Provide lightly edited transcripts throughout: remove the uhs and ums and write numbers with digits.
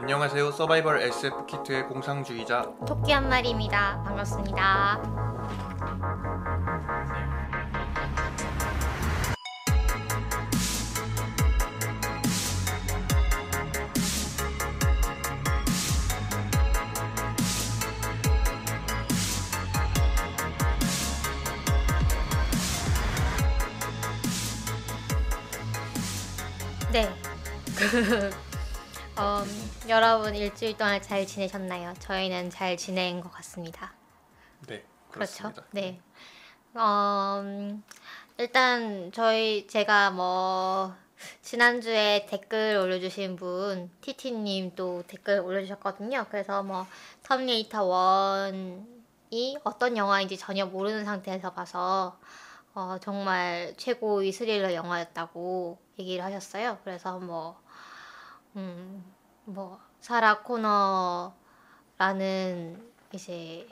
안녕하세요. 서바이벌 SF 키트의 공상주의자 토끼 한 마리입니다. 반갑습니다. 네. 여러분 일주일 동안 잘 지내셨나요? 저희는 잘 지낸 것 같습니다. 네, 그렇죠? 그렇습니다. 네. 일단 제가 지난주에 댓글 올려주신 분 티티님 또 댓글 올려주셨거든요. 그래서 터미네이터 1이 어떤 영화인지 전혀 모르는 상태에서 봐서 정말 최고의 스릴러 영화였다고 얘기를 하셨어요. 그래서 사라 코너라는 이제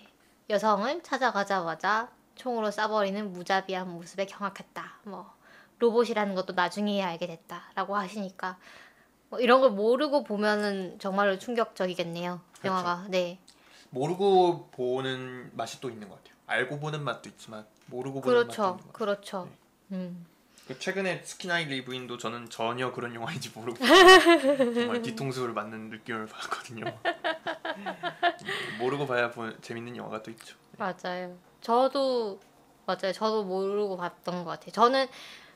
여성을 찾아가자마자 총으로 쏴버리는 무자비한 모습에 경악했다. 로봇이라는 것도 나중에야 알게 됐다라고 하시니까 이런 걸 모르고 보면은 정말로 충격적이겠네요. 그렇죠. 영화가. 네. 모르고 보는 맛이 또 있는 것 같아요. 알고 보는 맛도 있지만 모르고 보는 맛도 있는 것 같아요. 그렇죠. 네. 최근에 스키나이 리브인도 저는 전혀 그런 영화인지 모르고 정말 뒤통수를 맞는 느낌을 받았거든요. 모르고 봐야 재밌는 영화가 또 있죠. 맞아요. 저도 모르고 봤던 것 같아요. 저는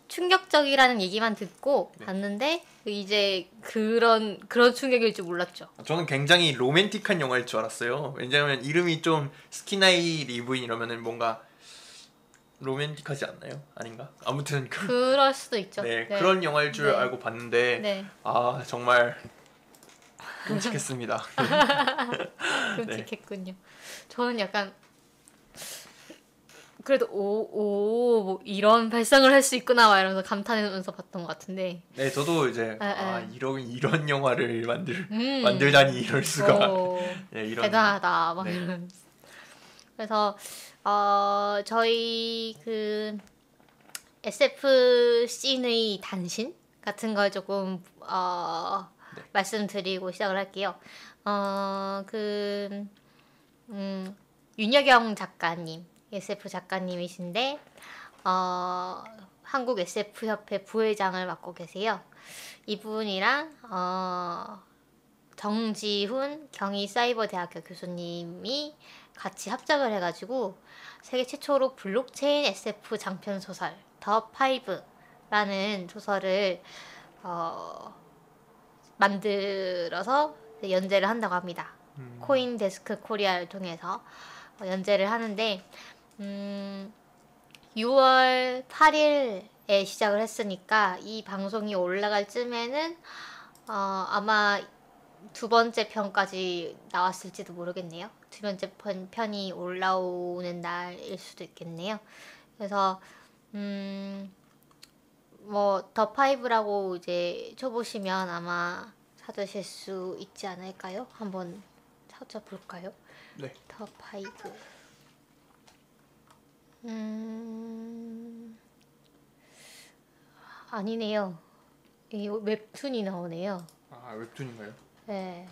충격적이라는 얘기만 듣고 봤는데 이제 그런 충격일 줄 몰랐죠. 저는 굉장히 로맨틱한 영화일 줄 알았어요. 왜냐하면 이름이 좀 스키나이 리브인 이러면은 뭔가 로맨틱하지 않나요? 아닌가? 아무튼 그럴 수도 있죠. 네, 그런 영화일 줄 알고 봤는데 아 정말 끔찍했습니다. 끔찍했군요. 저는 약간 그래도 이런 발상을 할 수 있구나 이러면서 감탄하면서 봤던 것 같은데. 네, 저도 이제 이런 영화를 만들다니 이럴 수가. 네, 이런 대단하다 막 이러면서. 그래서 저희 SF 씬의 단신 같은 걸 조금 말씀드리고 시작을 할게요. 윤여경 작가님, SF 작가님이신데 한국 SF 협회 부회장을 맡고 계세요. 이분이랑 정지훈 경희사이버대학교 교수님이 같이 합작을 해가지고 세계 최초로 블록체인 SF 장편 소설 더 파이브라는 소설을 만들어서 연재를 한다고 합니다. 코인데스크 코리아를 통해서 연재를 하는데 6월 8일에 시작을 했으니까 이 방송이 올라갈 쯤에는 아마 두 번째 편까지 나왔을지도 모르겠네요. 두 번째 편이 올라오는 날일 수도 있겠네요. 그래서 더 파이브라고 이제 쳐보시면 아마 찾으실 수 있지 않을까요? 한번 찾아볼까요? 네. 더 파이브. 아니네요. 이 웹툰이 나오네요. 아, 웹툰인가요? 네.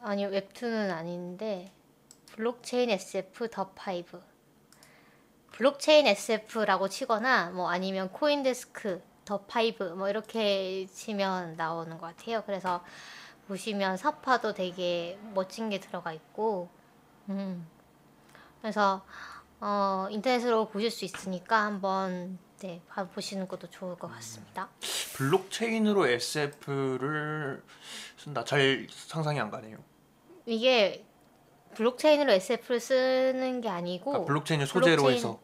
아니요, 웹툰은 아닌데 블록체인 SF 더 파이브. 블록체인 SF라고 치거나 아니면 코인데스크 더 파이브 이렇게 치면 나오는 것 같아요. 그래서 보시면 사파도 되게 멋진 게 들어가 있고 그래서 인터넷으로 보실 수 있으니까 한번 보시는 것도 좋을 것 같습니다. 블록체인으로 SF를 쓴다. 잘 상상이 안 가네요. 이게 블록체인으로 SF를 쓰는 게 아니고 블록체인을 소재로 해서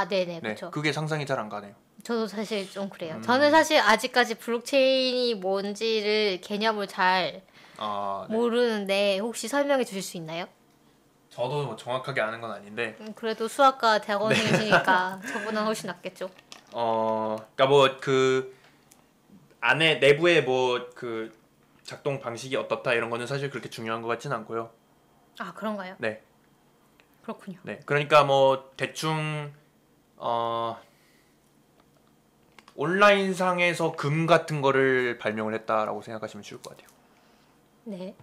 네네, 그렇죠. 그게 상상이 잘 안 가네요. 저도 사실 좀 그래요. 저는 사실 아직까지 블록체인이 뭔지를 개념을 잘 모르는데 혹시 설명해 주실 수 있나요? 저도 정확하게 아는 건 아닌데 그래도 수학과 대학원생이시니까 저보다 훨씬 낫겠죠. 그러니까 안에 내부에 작동 방식이 어떻다 이런 거는 사실 그렇게 중요한 것 같진 않고요. 아, 그런가요? 네. 그렇군요. 네, 그러니까 대충 온라인상에서 금 같은 거를 발명을 했다라고 생각하시면 쉬울 것 같아요. 네.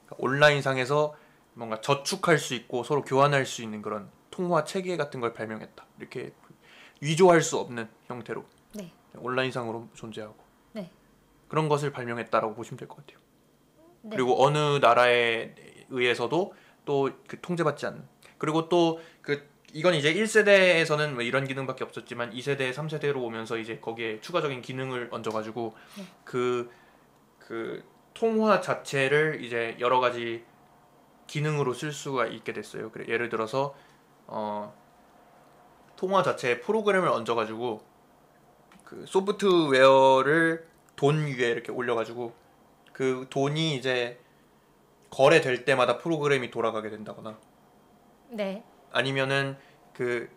그러니까 온라인상에서 뭔가 저축할 수 있고 서로 교환할 수 있는 그런 통화 체계 같은 걸 발명했다. 이렇게 위조할 수 없는 형태로 네. 온라인상으로 존재하고 네. 그런 것을 발명했다라고 보시면 될 것 같아요. 네. 그리고 어느 나라에 의해서도 또 그 통제받지 않는. 그리고 또 그 이건 이제 1세대에서는 뭐 이런 기능밖에 없었지만 2세대, 3세대로 오면서 이제 거기에 추가적인 기능을 얹어가지고 네. 그 통화 자체를 이제 여러 가지 기능으로 쓸 수가 있게 됐어요. 그래 예를 들어서 통화 자체에 프로그램을 얹어가지고 그 소프트웨어를 돈 위에 이렇게 올려가지고 그 돈이 이제 거래될 때마다 프로그램이 돌아가게 된다거나 네. 아니면은 그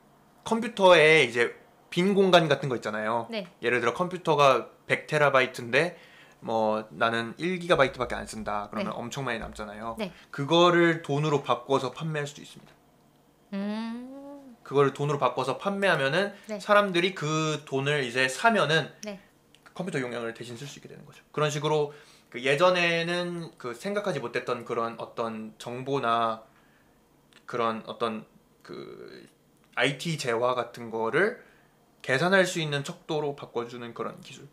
컴퓨터에 이제 빈 공간 같은 거 있잖아요. 네. 예를 들어 컴퓨터가 100테라바이트인데 뭐 나는 1기가바이트밖에 안 쓴다. 그러면 네. 엄청 많이 남잖아요. 네. 그거를 돈으로 바꿔서 판매할 수도 있습니다. 그거를 돈으로 바꿔서 판매하면은 네. 사람들이 그 돈을 이제 사면은 네. 컴퓨터 용량을 대신 쓸 수 있게 되는 거죠. 그런 식으로 그 예전에는 그 생각하지 못했던 그런 어떤 정보나 그런 어떤 그 IT 재화 같은 거를 계산할 수 있는 척도로 바꿔주는 그런 기술.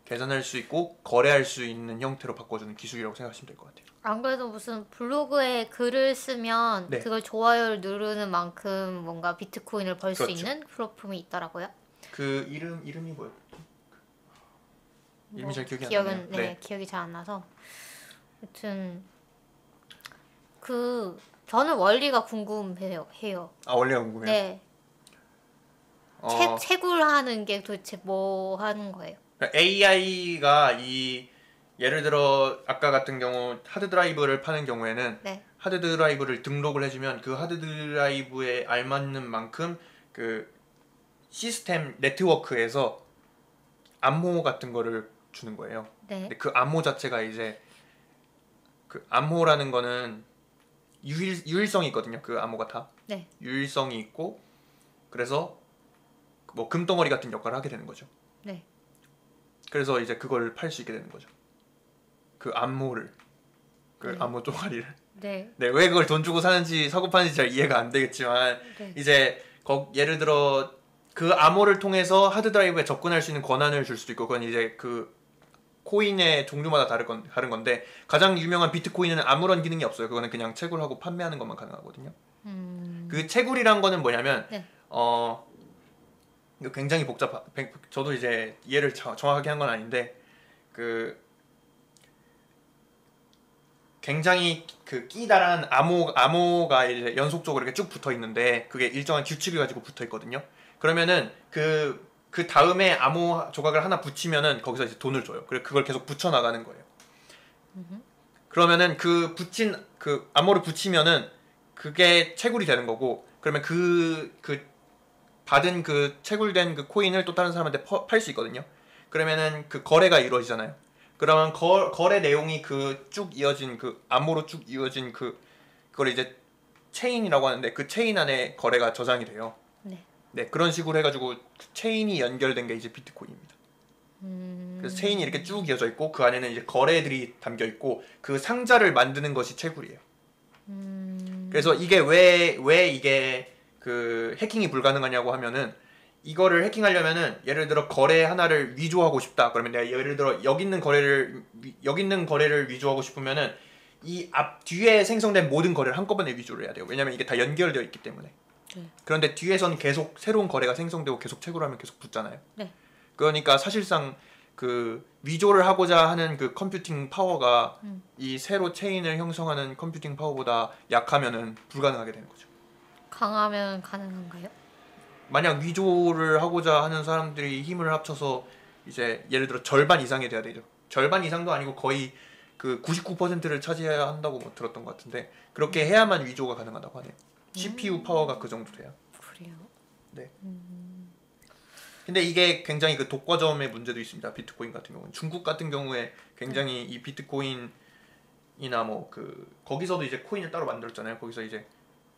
계산할 수 있고 거래할 수 있는 형태로 바꿔주는 기술이라고 생각하시면 될 것 같아요. 안 그래도 무슨 블로그에 글을 쓰면 네. 그걸 좋아요를 누르는 만큼 뭔가 비트코인을 벌 수 그렇죠. 있는 플랫폼이 있더라고요. 그 이름이 뭐였죠? 이름이 잘 기억이 안 기억은 나네요. 네, 기억이 잘 안 나서. 아무튼 그 저는 원리가 궁금해요. 아 원래가 궁금해요. 네. 어, 채굴하는 게 도대체 뭐 하는 거예요? AI가 이 예를 들어 아까 같은 경우 하드 드라이브를 파는 경우에는 네. 하드 드라이브를 등록을 해주면 그 하드 드라이브에 알맞는 만큼 그 시스템 네트워크에서 암호 같은 거를 주는 거예요. 네. 근데 그 암호 자체가 이제 그 암호라는 거는 유일성이 있거든요. 그 암호가 다 네. 유일성이 있고 그래서 뭐 금덩어리 같은 역할을 하게 되는 거죠. 네. 그래서 이제 그걸 팔 수 있게 되는 거죠. 그 암호를 그 네. 암호 쪼가리를. 네. 네, 왜 그걸 돈 주고 사는지 사고 파는지 잘 이해가 안 되겠지만 네. 이제 예를 들어 그 암호를 통해서 하드 드라이브에 접근할 수 있는 권한을 줄 수도 있고 그건 이제 그 코인의 종류마다 다른 건데 가장 유명한 비트코인은 아무런 기능이 없어요. 그거는 그냥 채굴하고 판매하는 것만 가능하거든요. 그 채굴이란 거는 뭐냐면 네. 이거 굉장히 저도 이제 이해를 정확하게 한 건 아닌데 그 굉장히 그 끼다란 암호가 이제 연속적으로 이렇게 쭉 붙어 있는데 그게 일정한 규칙을 가지고 붙어 있거든요. 그러면은 그 다음에 암호 조각을 하나 붙이면은 거기서 이제 돈을 줘요. 그리고 그걸 계속 붙여 나가는 거예요. 그러면은 그 붙인 그 암호를 붙이면은 그게 채굴이 되는 거고 그러면 그 받은 그 채굴된 그 코인을 또 다른 사람한테 팔 수 있거든요. 그러면은 그 거래가 이루어지잖아요. 그러면 거래 내용이 그 쭉 이어진 그 암호로 쭉 이어진 그걸 이제 체인이라고 하는데 그 체인 안에 거래가 저장이 돼요. 네. 네, 그런 식으로 해가지고 체인이 연결된 게 이제 비트코인입니다. 그래서 체인이 이렇게 쭉 이어져 있고 그 안에는 이제 거래들이 담겨 있고 그 상자를 만드는 것이 채굴이에요. 그래서 이게 왜 이게 그 해킹이 불가능하냐고 하면은 이거를 해킹하려면은 예를 들어 거래 하나를 위조하고 싶다. 그러면 내가 예를 들어 여기 있는 거래를 위조하고 싶으면은 이 앞 뒤에 생성된 모든 거래를 한꺼번에 위조를 해야 돼요. 왜냐면 이게 다 연결되어 있기 때문에. 네. 그런데 뒤에서는 계속 새로운 거래가 생성되고 계속 채굴하면 계속 붙잖아요. 네. 그러니까 사실상 그 위조를 하고자 하는 그 컴퓨팅 파워가 이 새로 체인을 형성하는 컴퓨팅 파워보다 약하면은 불가능하게 되는 거죠. 강하면 가능한가요? 만약 위조를 하고자 하는 사람들이 힘을 합쳐서 이제 예를 들어 절반 이상이 돼야 되죠. 절반 이상도 아니고 거의 그 99%를 차지해야 한다고 뭐 들었던 것 같은데 그렇게 해야만 위조가 가능하다고 하네요. CPU 파워가 그 정도 돼요. 그래요. 네. 근데 이게 굉장히 그 독과점의 문제도 있습니다. 비트코인 같은 경우는 중국 같은 경우에 굉장히 이 비트코인이나 뭐 그 거기서도 이제 코인을 따로 만들었잖아요. 거기서 이제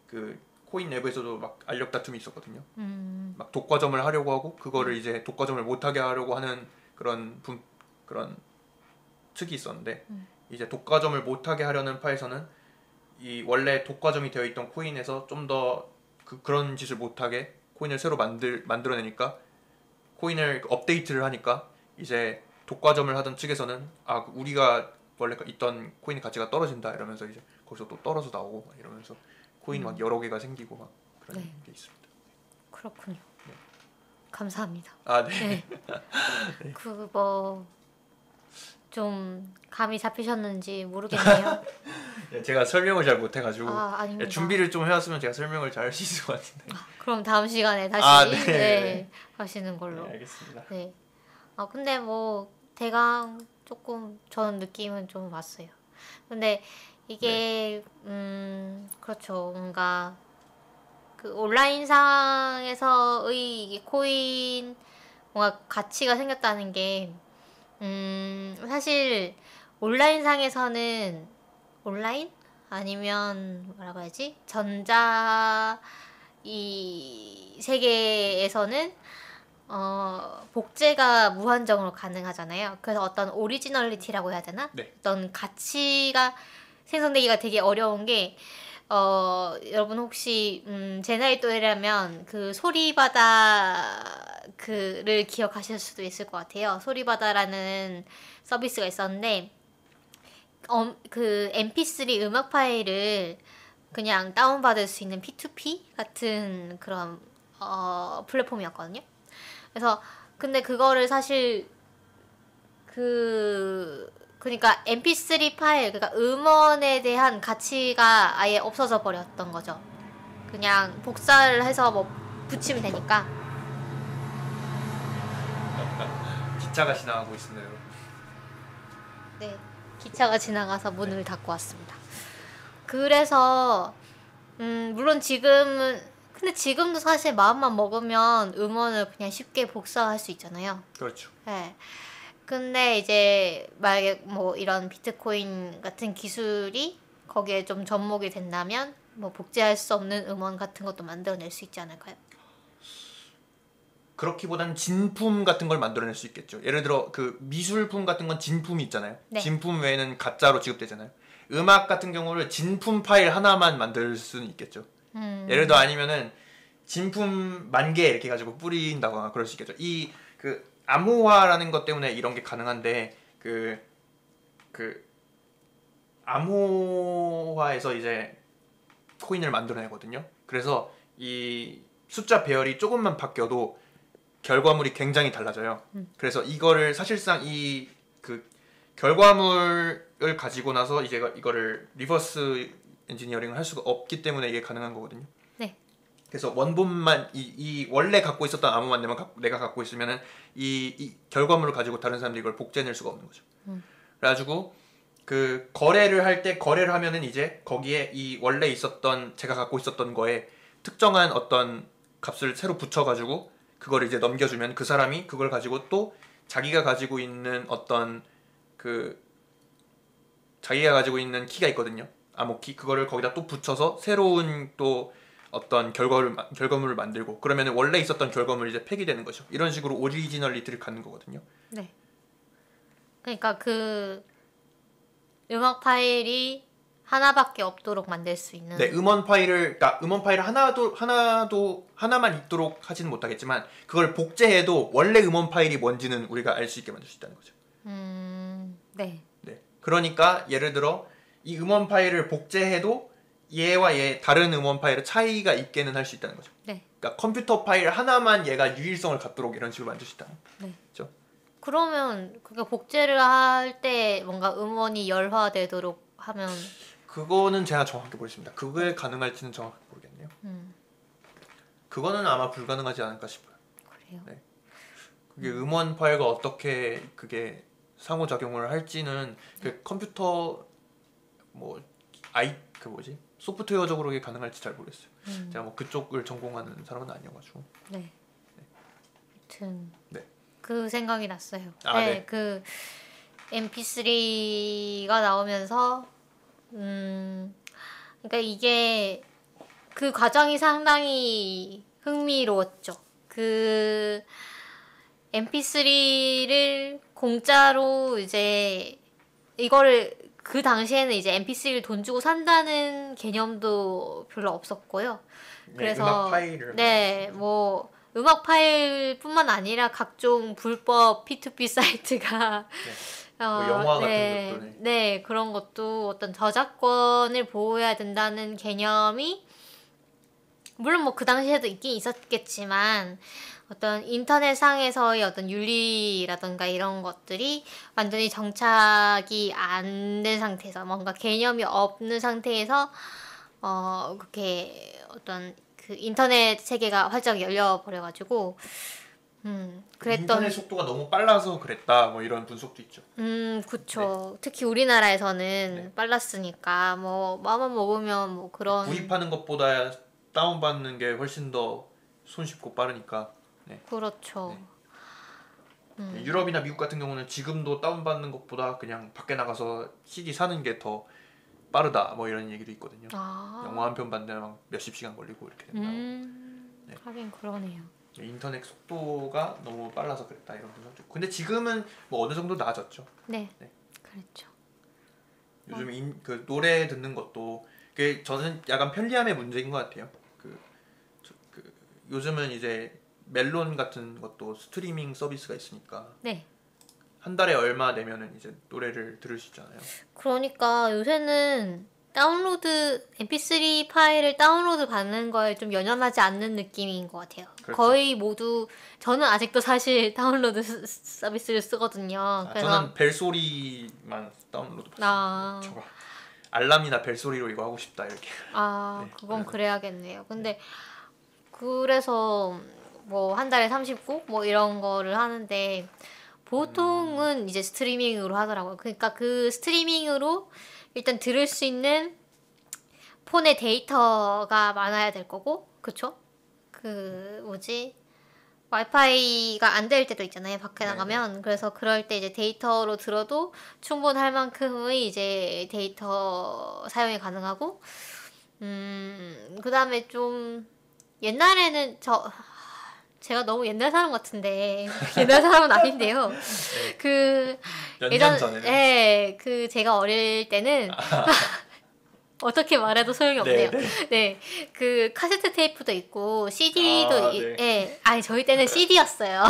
그 코인 내부에서도 막 알력 다툼이 있었거든요. 막 독과점을 하려고 하고 그거를 이제 독과점을 못하게 하려고 하는 그런 측이 있었는데 이제 독과점을 못하게 하려는 파에서는 이 원래 독과점이 되어 있던 코인에서 좀 더 그런 짓을 못하게 코인을 새로 만들어내니까 코인을 업데이트를 하니까 이제 독과점을 하던 측에서는 아 우리가 원래 있던 코인의 가치가 떨어진다 이러면서 이제 거기서 또 떨어져 나오고 막 이러면서 코인 막 여러 개가 생기고 막 그런 네. 게 있습니다. 그렇군요. 감사합니다. 아 네. 네. 그 뭐 좀 감이 잡히셨는지 모르겠네요. 네, 제가 설명을 잘 못해가지고 아닙니다. 준비를 좀 해왔으면 제가 설명을 잘 할 수 있을 것 같은데. 그럼 다음 시간에 다시 네. 네, 하시는 걸로. 네, 알겠습니다. 네. 근데 뭐 대강 조금 저는 느낌은 좀 왔어요. 근데 이게 그렇죠. 뭔가 그 온라인상에서의 이게 코인 뭔가 가치가 생겼다는 게 사실 온라인상에서는 온라인 아니면 뭐라고 해야지 전자 이 세계에서는 복제가 무한정으로 가능하잖아요. 그래서 어떤 오리지널리티라고 해야 되나? 네. 어떤 가치가 생성되기가 되게 어려운 게 여러분 혹시 제 나이 또래라면 그 소리바다 그를 기억하실 수도 있을 것 같아요. 소리바다라는 서비스가 있었는데 그 MP3 음악 파일을 그냥 다운받을 수 있는 P2P 같은 그런 플랫폼이었거든요. 그래서 근데 그거를 사실 그러니까 MP3 파일 그러니까 음원에 대한 가치가 아예 없어져 버렸던 거죠. 그냥 복사를 해서 뭐 붙이면 되니까. 기차가 지나가고 있습니다, 여러분. 네, 기차가 지나가서 문을 닫고 왔습니다. 그래서 물론 근데 지금도 사실 마음만 먹으면 음원을 그냥 쉽게 복사할 수 있잖아요. 그렇죠. 네. 근데 이제 만약에 뭐 이런 비트코인 같은 기술이 거기에 좀 접목이 된다면 뭐 복제할 수 없는 음원 같은 것도 만들어낼 수 있지 않을까요? 그렇기보다는 진품 같은 걸 만들어낼 수 있겠죠. 예를 들어 그 미술품 같은 건 진품이 있잖아요. 네. 진품 외에는 가짜로 지급되잖아요. 음악 같은 경우를 진품 파일 하나만 만들 수는 있겠죠. 예를 들어 아니면은 진품 10,000개 이렇게 가지고 뿌린다거나 그럴 수 있겠죠. 이 그 암호화라는 것 때문에 이런 게 가능한데 그 암호화에서 이제 코인을 만들어내거든요. 그래서 이 숫자 배열이 조금만 바뀌어도 결과물이 굉장히 달라져요. 그래서 이거를 사실상 이 그 결과물을 가지고 나서 이제 이거를 리버스 엔지니어링을 할 수가 없기 때문에 이게 가능한 거거든요. 네. 그래서 원본만 이 원래 갖고 있었던 암호만 내가 갖고 있으면은 이 결과물을 가지고 다른 사람들이 이걸 복제해낼 수가 없는 거죠. 그래가지고 그 거래를 할 때 거래를 하면은 이제 거기에 이 원래 있었던 제가 갖고 있었던 거에 특정한 어떤 값을 새로 붙여가지고 그걸 이제 넘겨주면 그 사람이 그걸 가지고 또 자기가 가지고 있는 어떤 자기가 가지고 있는 키가 있거든요. 암호키 그거를 거기다 또 붙여서 새로운 또 어떤 결과물을 만들고 그러면 원래 있었던 결과물이 이제 폐기되는 거죠. 이런 식으로 오리지널리티를 갖는 거거든요. 네. 그러니까 그 음악 파일이 하나밖에 없도록 만들 수 있는. 네, 음원 파일을 하나만 있도록 하지는 못하겠지만 그걸 복제해도 원래 음원 파일이 뭔지는 우리가 알 수 있게 만들 수 있다는 거죠. 네. 네. 그러니까 예를 들어 이 음원 파일을 복제해도 얘와 얘 다른 음원 파일의 차이가 있게는 할 수 있다는 거죠. 네. 그러니까 컴퓨터 파일 하나만 얘가 유일성을 갖도록 이런 식으로 만들 수 있다는 거죠. 네. 그렇죠? 그러면 그게 복제를 할 때 뭔가 음원이 열화되도록 하면 그거는 제가 정확히 모르겠습니다. 그게 가능할지는 정확히 모르겠네요. 그거는 아마 불가능하지 않을까 싶어요. 그래요. 네. 그게 음원 파일과 어떻게 그게 상호작용을 할지는 그 컴퓨터 소프트웨어적으로 그게 가능할지 잘 모르겠어요. 제가 뭐 그쪽을 전공하는 사람은 아니어가지고. 네. 아무튼 네. 그 생각이 났어요. 네. 그 MP3가 나오면서 그러니까 이게 그 과정이 상당히 흥미로웠죠. 그 MP3를 공짜로 이제 이거를 그 당시에는 이제 MP3를 돈 주고 산다는 개념도 별로 없었고요. 그래서 음악 파일을 네, 뭐 음악 파일뿐만 아니라 각종 불법 P2P 사이트가 뭐 영화 네, 같은 것도 네, 그런 것도 어떤 저작권을 보호해야 된다는 개념이 물론 뭐 그 당시에도 있긴 있었겠지만 어떤 인터넷상에서의 어떤 윤리라던가 이런 것들이 완전히 정착이 안 된 상태에서 뭔가 개념이 없는 상태에서 그렇게 어떤 그 인터넷 세계가 활짝 열려 버려가지고 그랬던 인터넷 속도가 너무 빨라서 그랬다 뭐 이런 분석도 있죠. 그쵸. 특히 우리나라에서는 네. 빨랐으니까 뭐 마음만 먹으면 뭐 그런 구입하는 것보다 다운받는 게 훨씬 더 손쉽고 빠르니까. 네. 그렇죠. 유럽이나 미국 같은 경우는 지금도 다운받는 것보다 그냥 밖에 나가서 CD 사는 게 더 빠르다 뭐 이런 얘기도 있거든요. 영화 한 편 봤는데 막 몇십 시간 걸리고 이렇게 된다고. 네. 하긴 그러네요. 인터넷 속도가 너무 빨라서 그랬다 이런 분석도 있고. 근데 지금은 뭐 어느 정도 나아졌죠. 네. 네. 그렇죠. 요즘 그 노래 듣는 것도 그 저는 약간 편리함의 문제인 것 같아요. 그 요즘은 이제 멜론 같은 것도 스트리밍 서비스가 있으니까 네. 한 달에 얼마 내면은 이제 노래를 들을 수 있잖아요. 그러니까 요새는 다운로드 MP3 파일을 다운로드 받는 거에 좀 연연하지 않는 느낌인 것 같아요. 그렇죠. 거의 모두 저는 아직도 사실 다운로드 서비스를 쓰거든요. 그래서 저는 벨소리만 다운로드 받습니다. 저거 알람이나 벨소리로 이거 하고 싶다 이렇게. 네, 그건 그래야겠네요. 근데 그래서 뭐 한 달에 30곡 뭐 이런 거를 하는데 보통은 이제 스트리밍으로 하더라고요. 그러니까 그 스트리밍으로 일단 들을 수 있는 폰에 데이터가 많아야 될 거고, 그쵸? 그 뭐지? 와이파이가 안 될 때도 있잖아요. 밖에 나가면. 그래서 그럴 때 이제 데이터로 들어도 충분할 만큼의 이제 데이터 사용이 가능하고, 그다음에 좀 옛날에는 제가 너무 옛날 사람 같은데 옛날 사람은 아닌데요. 그 몇 년 전에는. 예, 그 제가 어릴 때는 어떻게 말해도 소용이 없네요. 네, 그 카세트 테이프도 있고 CD도 예, 아니 저희 때는 CD였어요.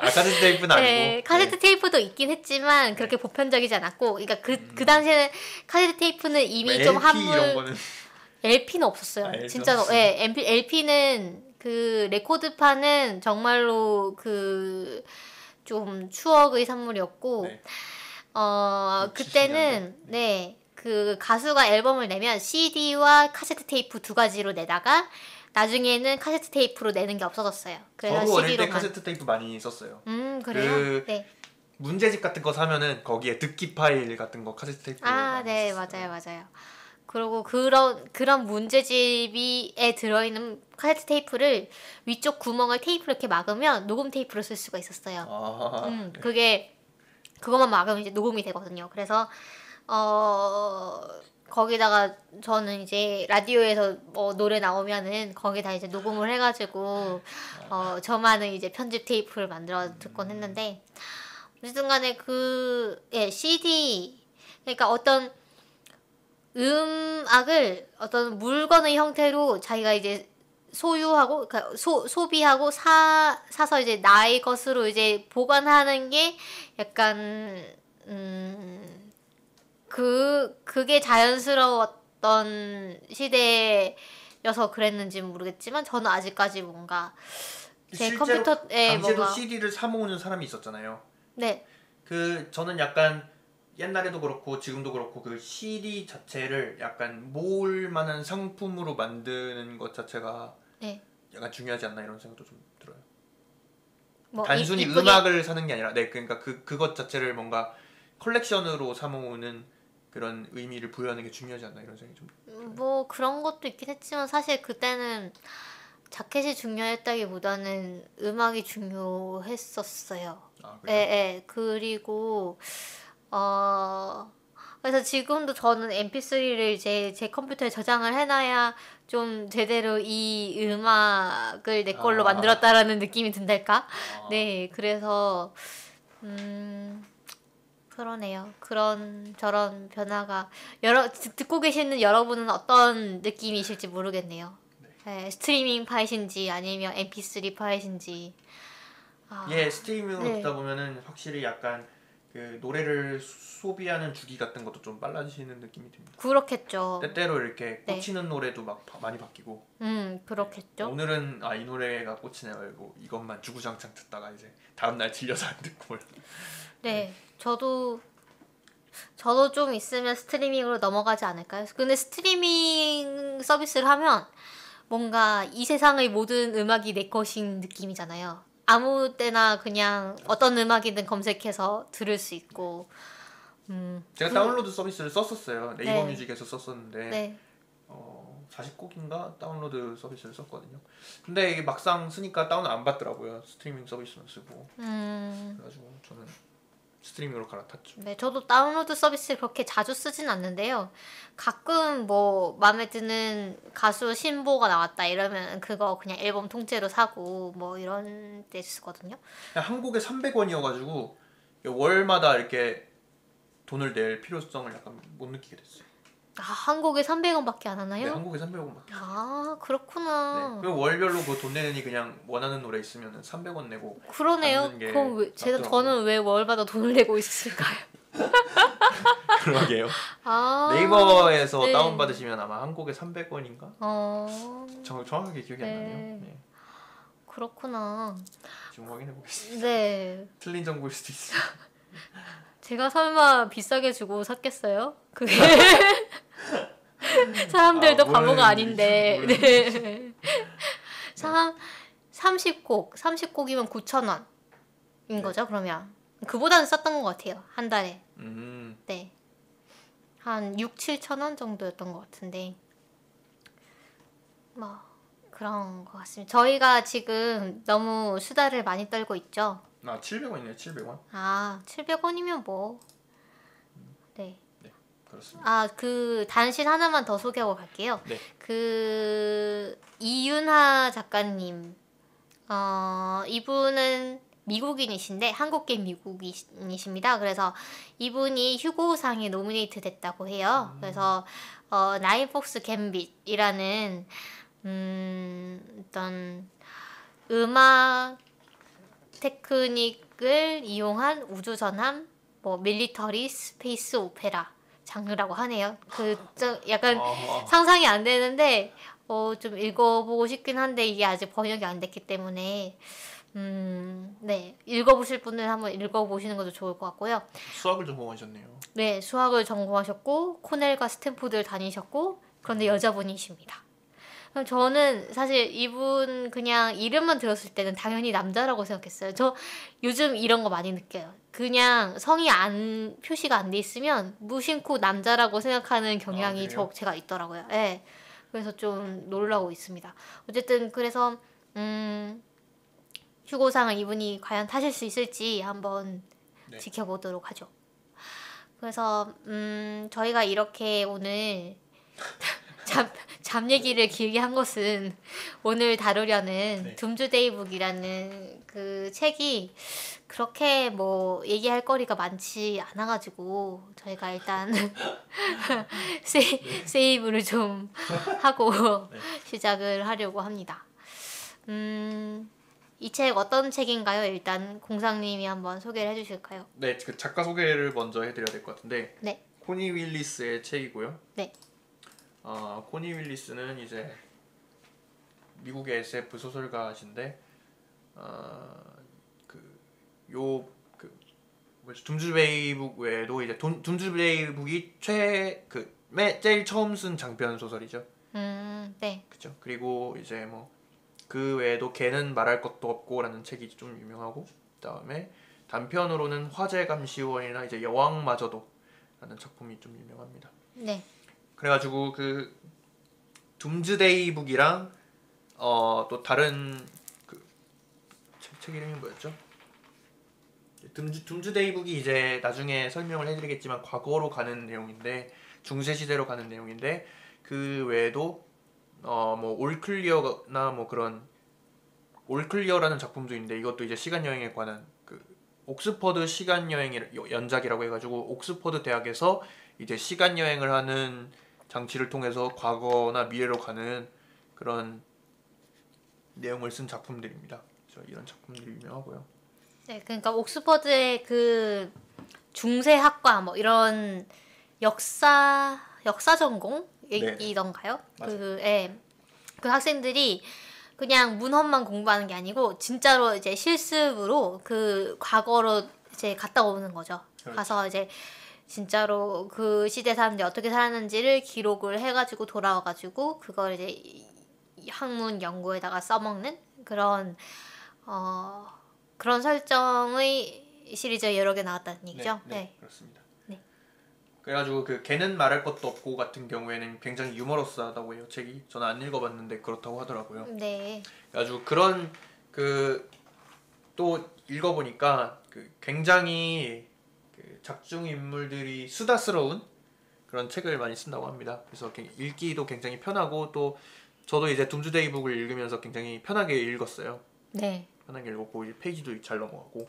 카세트 테이프는 아니고. 네, 카세트 테이프도 있긴 했지만 그렇게 보편적이지 않았고, 그러니까 그 당시에는 카세트 테이프는 이미 좀 한물 이런 거는 LP는 없었어요. 진짜 예, LP는 그 레코드판은 정말로 그 좀 추억의 산물이었고 그때는 네, 그 가수가 앨범을 내면 CD와 카세트 테이프 두 가지로 내다가 나중에는 카세트 테이프로 내는 게 없어졌어요. 그래서 저도 어릴 때 CD로만. 카세트 테이프 많이 썼어요. 그래요? 네. 문제집 같은 거 사면은 거기에 듣기 파일 같은 거 카세트 테이프로 네, 맞아요. 그리고 그런 문제집에 들어있는 카세트 테이프를 위쪽 구멍을 테이프로 이렇게 막으면 녹음 테이프로 쓸 수가 있었어요. 네. 그것만 막으면 이제 녹음이 되거든요. 그래서 거기다가 저는 이제 라디오에서 뭐 노래 나오면은 거기다 이제 녹음을 해가지고 저만의 이제 편집 테이프를 만들어 듣곤 했는데, 어쨌든 간에 CD, 그러니까 어떤 음악을 어떤 물건의 형태로 자기가 이제 소유하고, 그러니까 소비하고 사서 이제 나의 것으로 이제 보관하는 게 약간 그게 자연스러웠던 시대여서 그랬는지 모르겠지만 저는 아직까지 뭔가 제 컴퓨터에 당시에도 뭔가 CD를 사 모으는 사람이 있었잖아요. 네. 저는 약간 옛날에도 그렇고 지금도 그렇고 그 CD 자체를 약간 모을 만한 상품으로 만드는 것 자체가 네. 약간 중요하지 않나 이런 생각도 좀 들어요. 뭐 단순히 음악을 사는 게 아니라 그러니까 그것 자체를 뭔가 컬렉션으로 사 모으는 그런 의미를 부여하는 게 중요하지 않나 이런 생각이 좀 들어요. 뭐 그런 것도 있긴 했지만 사실 그때는 자켓이 중요했다기보다는 음악이 중요했었어요. 그래요? 그리고 그래서 지금도 저는 MP3를 제 컴퓨터에 저장을 해놔야 좀 제대로 이 음악을 내 걸로 만들었다라는 느낌이 든달까? 네, 그래서 그러네요. 그런 저런 변화가 듣고 계시는 여러분은 어떤 느낌이실지 모르겠네요. 네, 스트리밍 파이신지 아니면 MP3 파이신지. 예, 스트리밍으로 네. 듣다 보면은 확실히 약간 그 노래를 소비하는 주기 같은 것도 좀 빨라지는 느낌이 듭니다. 그렇겠죠. 때때로 이렇게 네. 꽂히는 노래도 막 많이 바뀌고. 그렇겠죠. 오늘은 이 노래가 꽂히네요. 이거 이것만 주구장창 듣다가 이제 다음 날 질려서 안 듣고. 네, 저도 좀 있으면 스트리밍으로 넘어가지 않을까요? 근데 스트리밍 서비스를 하면 뭔가 이 세상의 모든 음악이 내 것인 느낌이잖아요. 아무 때나 그냥 어떤 음악이든 검색해서 들을 수 있고. 제가 다운로드 서비스를 썼었어요. 네이버 네. 뮤직에서 썼었는데 네. 40곡인가 다운로드 서비스를 썼거든요. 근데 이게 막상 쓰니까 다운 안 받더라고요. 스트리밍 서비스만 쓰고. 그래가지고 저는 스트리밍으로 갈아탔죠. 네, 저도 다운로드 서비스를 그렇게 자주 쓰진 않는데요. 가끔 뭐 마음에 드는 가수 신보가 나왔다 이러면 그거 그냥 앨범 통째로 사고 뭐 이런 때 쓰거든요. 그냥 한 곡에 300원이어가지고 월마다 이렇게 돈을 낼 필요성을 약간 못 느끼게 됐어요. 한 곡에 300원밖에 안 하나요? 네, 한 곡에 300원밖에. 그렇구나. 네. 그럼 월별로 그 돈 내니 그냥 원하는 노래 있으면 300원 내고. 그러네요. 받는 게 그럼 왜, 낫더라고요. 저는 왜 월마다 돈을 내고 있을까요? 그러게요. 아, 네이버에서 네. 다운 받으시면 아마 한 곡에 300원인가? 어, 정확하게 기억이 안 나네요. 네. 네. 그렇구나. 지금 확인해 보겠습니다. 네. 틀린 정보일 수도 있어요. 제가 설마 비싸게 주고 샀겠어요? 그게 사람들도 뭘 바보가 아닌데. 뭘 네. 30곡이면 9,000원인 네. 거죠, 그러면. 그보다는 썼던 것 같아요. 한 달에. 네. 한 6, 7,000원 정도였던 것 같은데. 뭐 그런 것 같습니다. 저희가 지금 너무 수다를 많이 떨고 있죠. 700원이네요. 700원. 700원이면 뭐. 네. 그렇습니다. 그 단신 하나만 더 소개하고 갈게요. 네. 그 이윤하 작가님, 이분은 미국인이신데 한국계 미국인이십니다. 그래서 이분이 휴고상에 노미네이트 됐다고 해요. 그래서 나인 폭스 갬빗이라는 어떤 음악 테크닉을 이용한 우주전함, 뭐 밀리터리 스페이스 오페라 장르라고 하네요. 약간 상상이 안 되는데 좀 읽어보고 싶긴 한데 이게 아직 번역이 안 됐기 때문에 네, 읽어보실 분은 한번 읽어보시는 것도 좋을 것 같고요. 수학을 전공하셨네요. 네, 수학을 전공하셨고 코넬과 스탠포드를 다니셨고 그런데 여자분이십니다. 그럼 저는 사실 이분 그냥 이름만 들었을 때는 당연히 남자라고 생각했어요. 저 요즘 이런 거 많이 느껴요. 그냥 성이 표시가 안 돼 있으면 무심코 남자라고 생각하는 경향이 그래요? 제가 있더라고요. 네. 그래서 좀 놀라고 있습니다. 어쨌든 그래서 휴고상을 이분이 과연 타실 수 있을지 한번 네. 지켜보도록 하죠. 그래서 저희가 이렇게 오늘 잠 얘기를 길게 한 것은 오늘 다루려는 네. 둠즈데이북이라는 그 책이 그렇게 뭐 얘기할 거리가 많지 않아가지고 저희가 일단 세이브를 좀 하고 네. 시작을 하려고 합니다. 이 책 어떤 책인가요? 일단 공상님이 한번 소개를 해주실까요? 네, 그 작가 소개를 먼저 해드려야 될 것 같은데. 네. 코니 윌리스의 책이고요. 네. 코니 윌리스는 이제 미국의 SF 소설가신데 둠즈데이북 외에도 이제 둠즈데이북이 제일 처음 쓴 장편 소설이죠. 네. 그죠. 그리고 이제 뭐 그 외에도 걔는 말할 것도 없고라는 책이 좀 유명하고, 그다음에 단편으로는 화재 감시원이나 이제 여왕마저도라는 작품이 좀 유명합니다. 네. 그래가지고 그 둠즈데이북이랑 또 다른 그 책 이름이 뭐였죠? 둠즈데이북이 이제 나중에 설명을 해드리겠지만 과거로 가는 내용인데, 중세 시대로 가는 내용인데, 그 외에도 뭐 올클리어나 뭐 그런 올클리어라는 작품도 있는데 이것도 이제 시간 여행에 관한 그 옥스퍼드 시간 여행 연작이라고 해가지고 옥스퍼드 대학에서 이제 시간 여행을 하는 장치를 통해서 과거나 미래로 가는 그런 내용을 쓴 작품들입니다. 그래서 이런 작품들이 유명하고요. 네, 그러니까 옥스퍼드의 그 중세학과 뭐 이런 역사 전공이던가요? 그 학생들이 그냥 문헌만 공부하는 게 아니고 진짜로 이제 실습으로 그 과거로 이제 갔다 오는 거죠. 그렇죠. 가서 이제 진짜로 그 시대 사람들이 어떻게 살았는지를 기록을 해가지고 돌아와가지고 그걸 이제 학문 연구에다가 써먹는 그런 그런 설정의 시리즈 여러 개 나왔다는 얘기죠. 네, 그렇습니다. 네. 그래가지고 그 걔는 말할 것도 없고 같은 경우에는 굉장히 유머러스하다고 해요. 책이 저는 안 읽어봤는데 그렇다고 하더라고요. 네. 그래가지고 그런 그 또 읽어보니까 그 굉장히 그 작중 인물들이 수다스러운 그런 책을 많이 쓴다고 합니다. 그래서 읽기도 굉장히 편하고 또 저도 이제 둠즈데이 북을 읽으면서 굉장히 편하게 읽었어요. 네. 편하게 읽었고 페이지도 잘 넘어가고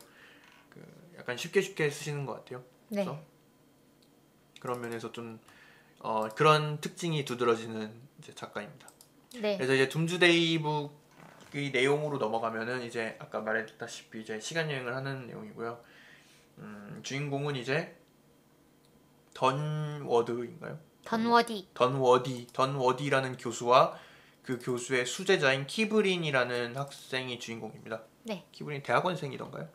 그 약간 쉽게 쓰시는 것 같아요. 네. 그래서 그런 면에서 좀 그런 특징이 두드러지는 이제 작가입니다. 네. 그래서 이제 둠즈데이 북의 내용으로 넘어가면은 이제 아까 말했다시피 이제 시간 여행을 하는 내용이고요. 주인공은 이제 던워드인가요? 던워디라는 교수와 그 교수의 수제자인 키브린이라는 학생이 주인공입니다. 네. 키브린 대학원생이던가요?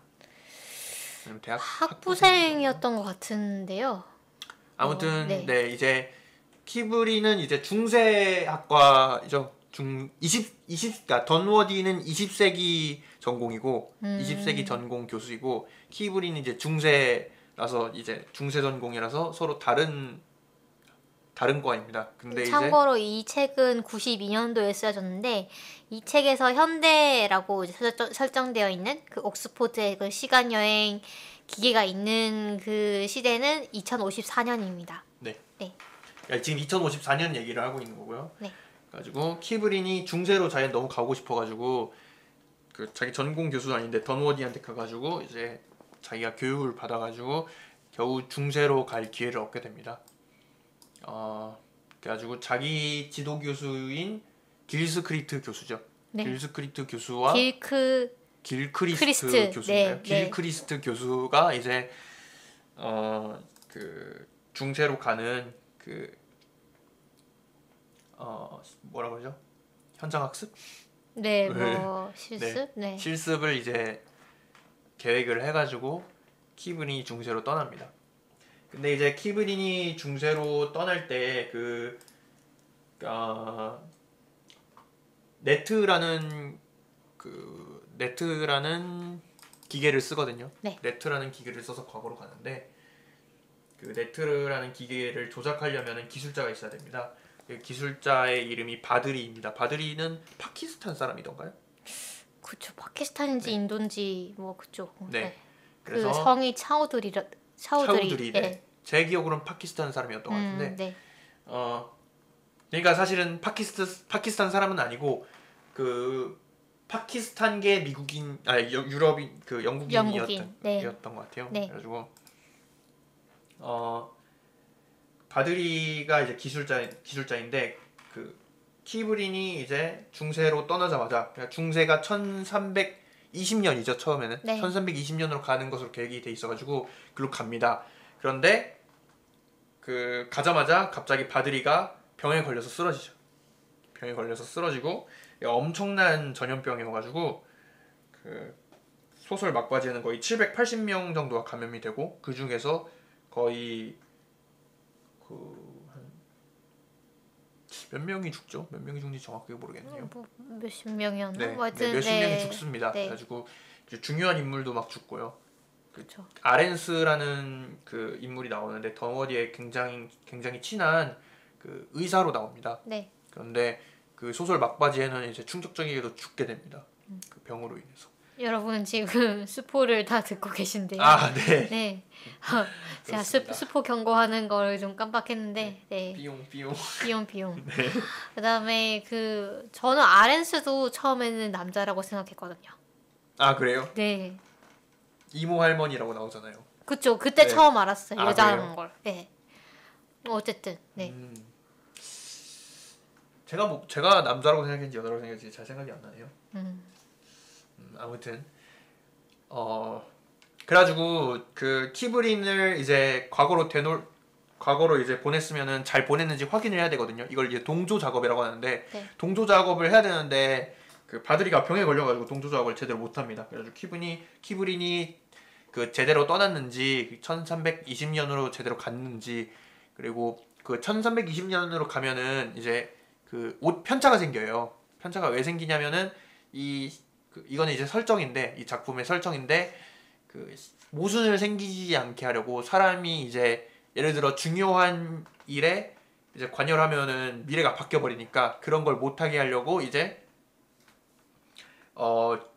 아니면 대학 학부생이었던 것 같은데요. 아무튼 네 이제 키브린은 이제 중세학과죠. 그러니까 던워디는 20세기 전공이고 20세기 전공 교수이고 키브린은 이제 중세라서 이제 중세 전공이라서 서로 다른 과입니다. 근데 참고로 이 책은 92년도에 쓰여졌는데 이 책에서 현대라고 설정되어 있는 그 옥스포드의 그 시간 여행 기계가 있는 그 시대는 2054년입니다. 네. 네. 그러니까 지금 2054년 얘기를 하고 있는 거고요. 네. 가지고 키브린이 중세로 자기는 너무 가고 싶어가지고 그 자기 전공 교수도 아닌데 던워디한테 가가지고 이제 자기가 교육을 받아가지고 겨우 중세로 갈 기회를 얻게 됩니다. 그래가지고 자기 지도 교수인 길스크리트 교수죠. 네. 길스크리트 교수와 길크리스트 교수인가요? 네. 길크리스트 교수가 이제 그 중세로 가는 그 뭐라 그러죠? 현장 학습? 네, 뭐 실습? 네. 실습을 이제 계획을 해가지고 키브린이 중세로 떠납니다. 근데 이제 키브린이 중세로 떠날 때 그 네트라는 기계를 쓰거든요. 네. 네트라는 기계를 써서 과거로 가는데 그 네트라는 기계를 조작하려면 기술자가 있어야 됩니다. 그 기술자의 이름이 바드리입니다. 바드리는 파키스탄 사람이던가요? 그쵸. 파키스탄인지 인도인지 뭐 그쪽. 네. 그래서 그 성이 차우드리. 네. 제 기억으로는 파키스탄 사람이었던 것 같은데. 네. 그러니까 사실은 파키스탄 사람은 아니고 그 파키스탄계 미국인 유럽인 그 영국인이었던 것 같아요. 네. 그래가지고 바드리가 이제 기술자인데 그 키브린이 이제 중세로 떠나자마자 그러니까 중세가 1320년이죠 처음에는. 네. 1320년으로 가는 것으로 계획이 돼 있어가지고 글로 갑니다. 그런데 그 가자마자 갑자기 바드리가 병에 걸려서 쓰러지죠. 병에 걸려서 쓰러지고 엄청난 전염병이어가지고 그 소설 막바지에는 거의 780명 정도가 감염이 되고 그 중에서 거의 몇 명이 죽죠? 몇 명이 죽는지 정확하게 모르겠네요. 뭐 몇십 명이었나? 네, 뭐 하여튼 몇십 명이 죽습니다. 네. 그래가지고 중요한 인물도 막 죽고요. 그렇죠. 아렌스라는 그 인물이 나오는데 덩어리에 굉장히 친한 그 의사로 나옵니다. 네. 그런데 그 소설 막바지에는 이제 충격적이게도 죽게 됩니다. 그 병으로 인해서. 여러분 지금 스포를 다 듣고 계신데요. 네. 네. 제가 스포 경고하는 걸 좀 깜빡했는데. 네. 비용. 네. 그다음에 저는 아렌스도 처음에는 남자라고 생각했거든요. 아 그래요? 네. 이모 할머니라고 나오잖아요. 그쵸. 그때 네. 처음 알았어요. 아, 여자라는 그래요? 걸. 네. 어쨌든 네. 제가 남자라고 생각했는지 여자라고 생각했는지 잘 생각이 안 나네요. 아무튼 그래가지고 그 키브린을 이제 과거로 이제 보냈으면은 잘 보냈는지 확인을 해야 되거든요. 이걸 이제 동조 작업이라고 하는데 네. 동조 작업을 해야 되는데 그 바드리가 병에 걸려가지고 동조 작업을 제대로 못합니다. 그래가지고 키브린이 그 제대로 떠났는지 1320년으로 제대로 갔는지 그리고 그 1320년으로 가면은 이제 그 옷 편차가 생겨요. 편차가 왜 생기냐면은 이거는 이제 설정인데 이 작품의 설정인데 그 모순을 생기지 않게 하려고 사람이 이제 예를 들어 중요한 일에 이제 관여를 하면은 미래가 바뀌어 버리니까 그런 걸 못하게 하려고 이제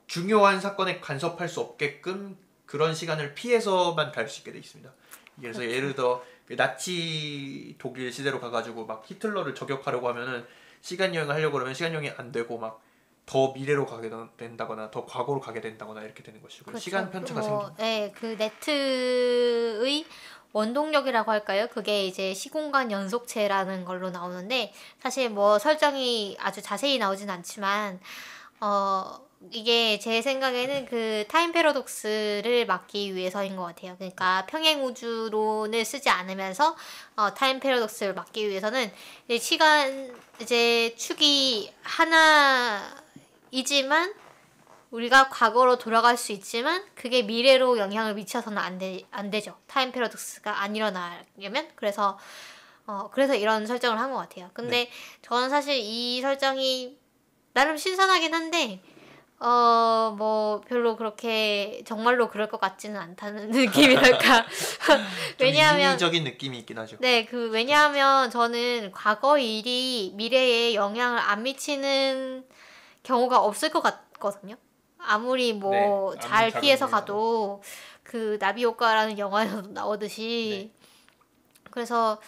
중요한 사건에 간섭할 수 없게끔 그런 시간을 피해서만 갈 수 있게 돼 있습니다. 그래서 그렇죠. 예를 들어 그 나치 독일 시대로 가가지고 막 히틀러를 저격하려고 하면은 시간 여행을 하려고 그러면 시간 여행이 안 되고 막 더 미래로 가게 된다거나 더 과거로 가게 된다거나 이렇게 되는 것이고 그렇죠. 시간 편차가 생깁니다. 네, 그 네트의 원동력이라고 할까요? 그게 이제 시공간 연속체라는 걸로 나오는데 사실 뭐 설정이 아주 자세히 나오진 않지만 이게 제 생각에는 그 타임 패러독스를 막기 위해서인 것 같아요. 그러니까 평행 우주론을 쓰지 않으면서 타임 패러독스를 막기 위해서는 이제 시간 이제 축이 하나이지만 우리가 과거로 돌아갈 수 있지만 그게 미래로 영향을 미쳐서는 안 되죠. 타임 패러독스가 안 일어나려면 그래서 이런 설정을 한 것 같아요. 근데 저는 사실 이 설정이 나름 신선하긴 한데 뭐 별로 그렇게 정말로 그럴 것 같지는 않다는 느낌이랄까. 왜냐하면 인위적인 느낌이 있긴 하죠. 네, 왜냐하면 저는 과거 일이 미래에 영향을 안 미치는 경우가 없을 것 같거든요. 아무리 뭐 네, 잘 아무리 피해서 작은 가도 그 나비 효과라는 영화에서도 나오듯이 그래서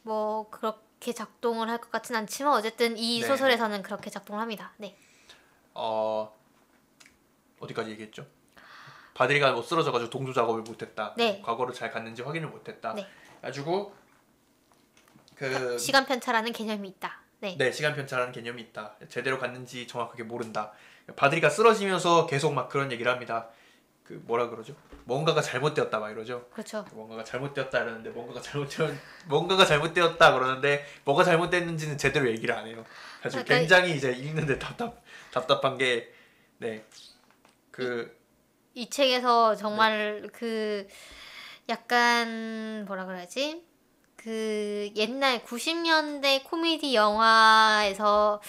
뭐 그렇게 작동을 할 것 같진 않지만 어쨌든 이 네. 소설에서는 그렇게 작동을 합니다. 네. 어디까지 얘기했죠? 바드리가 뭐 쓰러져가지고 동조 작업을 못했다. 네. 과거로 잘 갔는지 확인을 못했다. 네. 가지고 그 시간 편차라는 개념이 있다. 네. 네, 시간 편차라는 개념이 있다. 제대로 갔는지 정확하게 모른다. 바드리가 쓰러지면서 계속 막 그런 얘기를 합니다. 그 뭐라 그러죠? 뭔가가 잘못되었다 막 이러죠. 그렇죠. 뭔가가 잘못되었다 이러는데 뭔가가 잘못되었다 그러는데 뭐가 잘못됐는지는 제대로 얘기를 안 해요. 사실 그러니까 굉장히 이제 읽는데 답답한 게 네. 이 책에서 정말 그 약간 뭐라 그래야지? 그 옛날 90년대 코미디 영화에서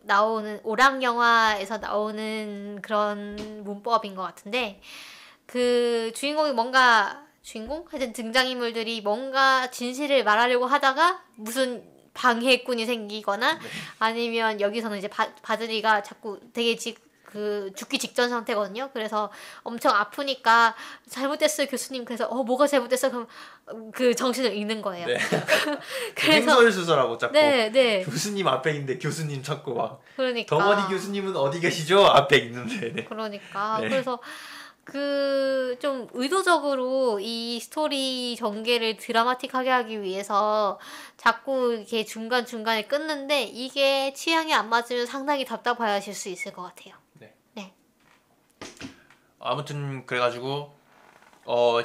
나오는 오락 영화에서 나오는 그런 문법인 것 같은데 그 주인공 하여튼 등장인물들이 뭔가 진실을 말하려고 하다가 무슨 방해꾼이 생기거나 아니면 여기서는 이제 바드리가 자꾸 되게 그 죽기 직전 상태거든요. 그래서 엄청 아프니까 잘못됐어요 교수님. 그래서 뭐가 잘못됐어? 그럼 그 정신을 잃는 거예요. 네. 그래서 횡설수설하고 자꾸 네. 교수님 앞에 있는데 교수님 찾고 막 그러니까 덩어리 교수님은 어디 계시죠? 앞에 있는데 네. 그러니까 네. 그래서 그 좀 의도적으로 이 스토리 전개를 드라마틱하게 하기 위해서 자꾸 이렇게 중간중간에 끊는데 이게 취향이 안 맞으면 상당히 답답하실 수 있을 것 같아요. 네. 아무튼 그래가지고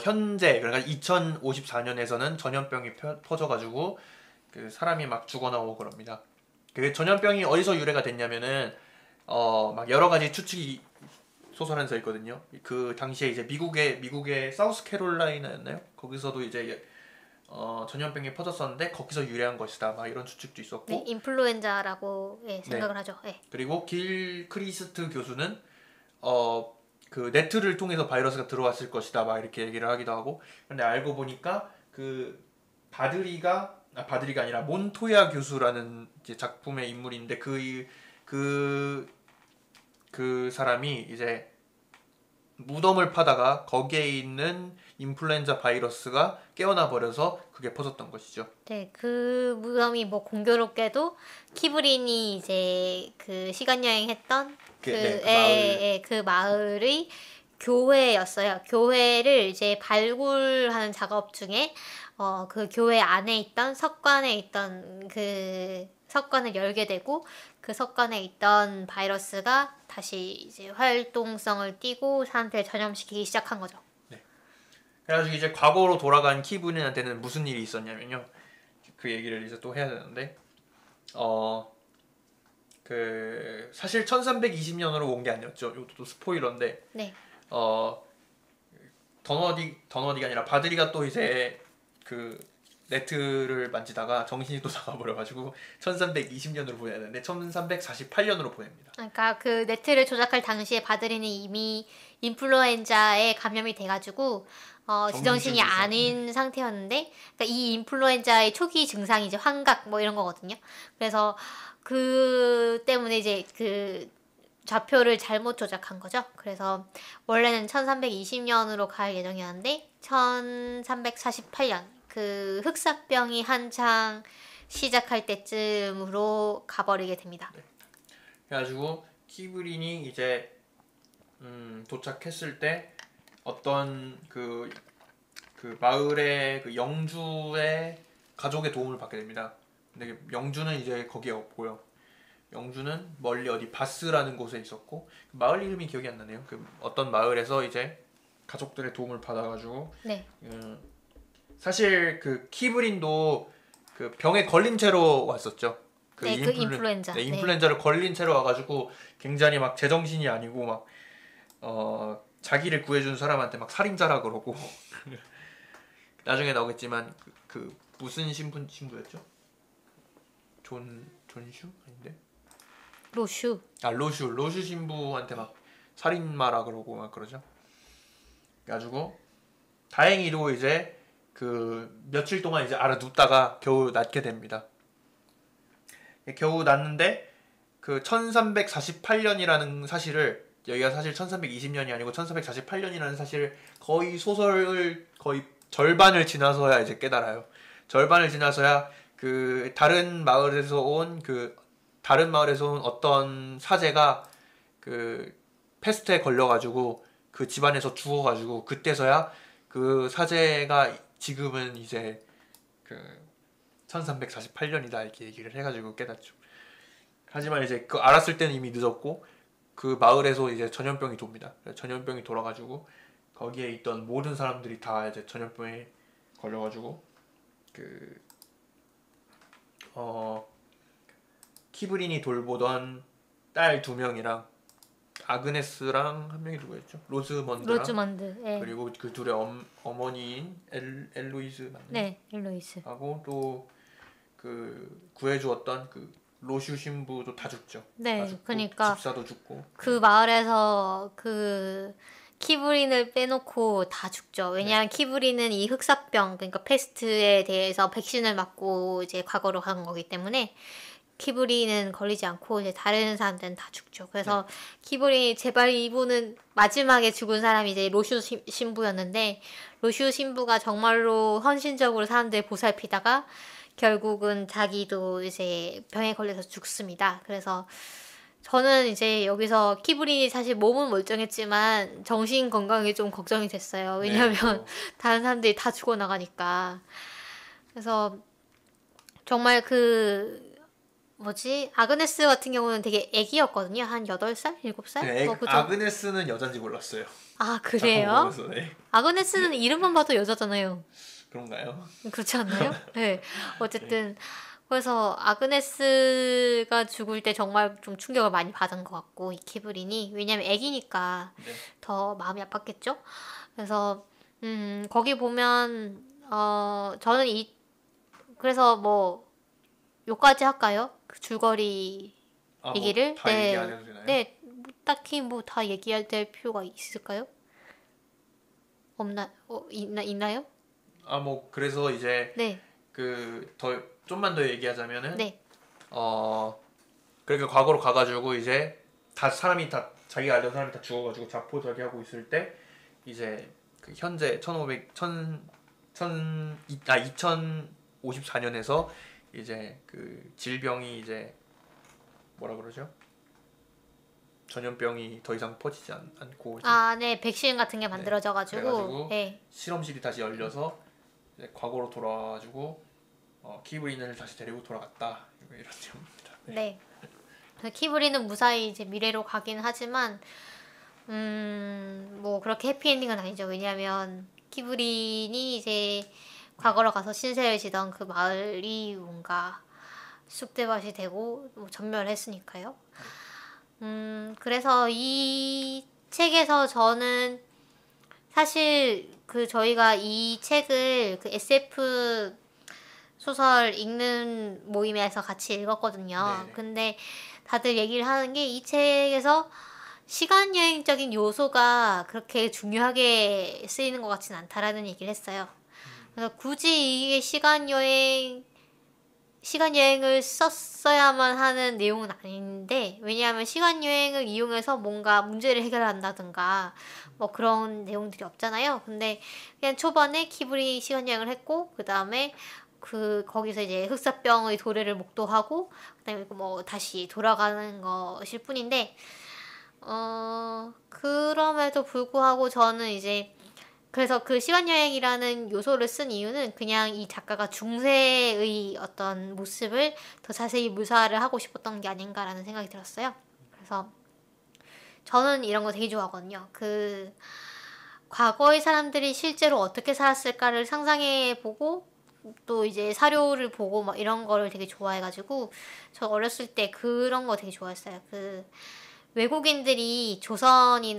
현재 그러니까 2054년에서는 전염병이 퍼져가지고 그 사람이 막 죽어나오고 그럽니다. 그 전염병이 어디서 유래가 됐냐면은 막 여러 가지 추측이 소설에서 있거든요. 그 당시에 이제 미국의 사우스캐롤라이나였나요? 거기서도 이제 전염병이 퍼졌었는데 거기서 유래한 것이다. 막 이런 추측도 있었고. 네, 인플루엔자라고 생각을 하죠. 네. 그리고 길 크리스트 교수는 그 네트를 통해서 바이러스가 들어왔을 것이다. 막 이렇게 얘기를 하기도 하고. 근데 알고 보니까 그 바드리가 아니라 몬토야 교수라는 이제 작품의 인물인데 그 사람이 이제 무덤을 파다가 거기에 있는 인플루엔자 바이러스가 깨어나 버려서 그게 퍼졌던 것이죠. 네, 그 무덤이 뭐 공교롭게도 키브린이 이제 그 시간 여행했던 그 마을의 교회였어요. 교회를 이제 발굴하는 작업 중에 그 교회 안에 있던 석관에 있던 그 석관을 열게 되고 그 석관에 있던 바이러스가 다시 이제 활동성을 띠고 사람들을 전염시키기 시작한 거죠. 네. 그래가지고 이제 과거로 돌아간 키브린한테는 무슨 일이 있었냐면요. 그 얘기를 이제 또 해야 되는데 그 사실 1320년으로 온 게 아니었죠. 이것도 스포일러인데 네. 더너디가 아니라 바드리가 또 이제 그 네트를 만지다가 정신이 또 나가버려가지고 1320년으로 보내야 되는데 1348년으로 보냅니다. 그러니까 그 네트를 조작할 당시에 바드리는 이미 인플루엔자에 감염이 돼가지고 지정신이 아닌 상태였는데, 그러니까 이 인플루엔자의 초기 증상이 이제 환각 뭐 이런 거거든요. 그래서 그 때문에 이제 그 좌표를 잘못 조작한 거죠. 그래서 원래는 1320년으로 갈 예정이었는데 1348년 그 흑사병이 한창 시작할 때쯤으로 가버리게 됩니다. 네. 그래가지고 키브린이 이제 도착했을 때 어떤 그 마을의 그 영주의 가족의 도움을 받게 됩니다. 근데 영주는 이제 거기에 없고요. 영주는 멀리 어디 바스라는 곳에 있었고 마을 이름이 기억이 안 나네요. 그 어떤 마을에서 이제 가족들의 도움을 받아가지고 네. 사실 그 키브린도 그 병에 걸린 채로 왔었죠. 그 인플루엔자. 네, 인플루엔자를 걸린 채로 와가지고 굉장히 막 제정신이 아니고 막 자기를 구해준 사람한테 막 살인자라 그러고 나중에 나오겠지만 그 무슨 신부였죠? 존슈 아닌데? 로슈. 로슈 신부한테 막 살인마라 그러고 막 그러죠. 그래가지고 다행히도 이제 그 며칠 동안 이제 알아눕다가 겨우 낫게 됩니다. 겨우 낫는데 그 1348년이라는 사실을, 여기가 사실 1320년이 아니고 1348년이라는 사실을 거의 소설을 거의 절반을 지나서야 이제 깨달아요. 절반을 지나서야 그 다른 마을에서 온 어떤 사제가 그 패스트에 걸려가지고 그 집안에서 죽어가지고 그때서야 그 사제가 지금은 이제 그 1348년이다 이렇게 얘기를 해가지고 깨닫죠. 하지만 이제 그 알았을 때는 이미 늦었고 그 마을에서 이제 전염병이 돕니다. 전염병이 돌아가지고 거기에 있던 모든 사람들이 다 이제 전염병에 걸려가지고 키브린이 돌보던 딸 2명이랑 아그네스랑 한 명이 누구였죠? 로즈먼드. 예. 그리고 그 둘의 어머니인 엘로이즈 맞나요? 네, 엘로이스. 하고 또 그 구해주었던 그 로슈 신부도 다 죽죠. 네, 다 죽고, 그러니까 집사도 죽고. 그 마을에서 그 키브린을 빼놓고 다 죽죠. 왜냐하면 키브린은 이 흑사병, 그러니까 페스트에 대해서 백신을 맞고 이제 과거로 간 거기 때문에 키브린은 걸리지 않고 이제 다른 사람들은 다 죽죠. 그래서 키브린이 제발 이분은 마지막에 죽은 사람이 이제 로슈 신부였는데, 로슈 신부가 정말로 헌신적으로 사람들 보살피다가 결국은 자기도 이제 병에 걸려서 죽습니다. 그래서 저는 이제 여기서 키브린이 사실 몸은 멀쩡했지만 정신 건강이 좀 걱정이 됐어요. 왜냐면 다른 사람들이 다 죽어나가니까. 그래서 정말 아그네스 같은 경우는 되게 애기였거든요. 한 8살? 7살? 네, 아그네스는 여잔지 몰랐어요. 아, 그래요? 네. 아그네스는 이름만 봐도 여자잖아요. 그런가요? 그렇지 않나요? 네. 어쨌든 그래서 아그네스가 죽을 때 정말 좀 충격을 많이 받은 것 같고, 이 키브린이. 왜냐면 애기니까 더 마음이 아팠겠죠? 그래서 거기 보면 저는 그래서 뭐 요까지 할까요? 그 줄거리 얘기를? 다 얘기 안 해도 되나요? 네. 딱히 뭐 다 얘기할 될 필요가 있을까요? 있나요? 그래서 이제 네. 좀만 더 얘기하자면은 네. 그러니까 과거로 가가지고 이제 자기가 알던 사람이 다 죽어가지고 자포자기하고 있을 때 이제 그 현재 2054년에서 이제 그 질병이 이제 뭐라 그러죠? 전염병이 더 이상 퍼지지 않고 이제 네, 백신 같은 게 만들어져가지고, 그래가지고 네, 실험실이 다시 열려서 이제 과거로 돌아와가지고 키브리는 다시 데리고 돌아갔다 이런 내용입니다. 네. 그래서 키브리는 무사히 이제 미래로 가긴 하지만, 뭐 그렇게 해피엔딩은 아니죠. 왜냐하면 키브린이 이제 과거로 가서 신세를 지던 그 마을이 뭔가 쑥대밭이 되고 뭐 전멸했으니까요. 그래서 이 책에서 저는 사실 그 저희가 이 책을 그 SF 소설 읽는 모임에서 같이 읽었거든요. 네네. 근데 다들 얘기를 하는 게 이 책에서 시간 여행적인 요소가 그렇게 중요하게 쓰이는 것 같진 않다라는 얘기를 했어요. 그래서 굳이 이게 시간 여행을 썼어야만 하는 내용은 아닌데, 왜냐하면 시간 여행을 이용해서 뭔가 문제를 해결한다든가 뭐 그런 내용들이 없잖아요. 근데 그냥 초반에 키브리 시간 여행을 했고, 그 다음에 거기서 이제 흑사병의 도래를 목도하고, 그다음에 뭐 다시 돌아가는 것일 뿐인데, 그럼에도 불구하고 저는 이제 그래서 그 시간여행이라는 요소를 쓴 이유는 그냥 이 작가가 중세의 어떤 모습을 더 자세히 묘사를 하고 싶었던 게 아닌가라는 생각이 들었어요. 그래서 저는 이런 거 되게 좋아하거든요. 과거의 사람들이 실제로 어떻게 살았을까를 상상해보고 또 이제 사료를 보고 막 이런 거를 되게 좋아해가지고 저 어렸을 때 그런 거 되게 좋아했어요. 외국인들이 조선시대에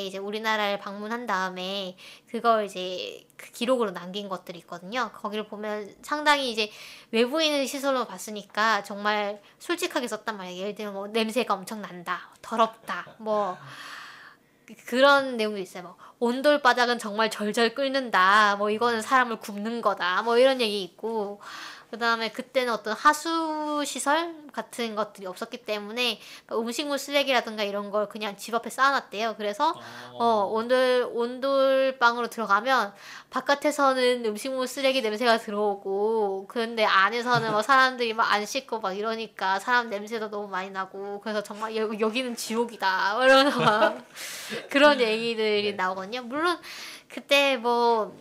이제 우리나라를 방문한 다음에 그걸 이제 그 기록으로 남긴 것들이 있거든요. 거기를 보면 상당히 이제 외부인의 시선으로 봤으니까 정말 솔직하게 썼단 말이에요. 예를 들면 뭐 냄새가 엄청 난다, 더럽다, 뭐 그런 내용도 있어요. 뭐 온돌 바닥은 정말 절절 끓는다. 뭐 이거는 사람을 굽는 거다. 뭐 이런 얘기 있고 그다음에 그때는 어떤 하수 시설 같은 것들이 없었기 때문에 음식물 쓰레기라든가 이런 걸 그냥 집 앞에 쌓아놨대요. 그래서 온돌방으로 들어가면 바깥에서는 음식물 쓰레기 냄새가 들어오고 그런데 안에서는 막 사람들이 막 안 씻고 막 이러니까 사람 냄새도 너무 많이 나고 그래서 정말 여기는 지옥이다 이러면서 막 그런 얘기들이 네. 나오거든요. 물론 그때 뭐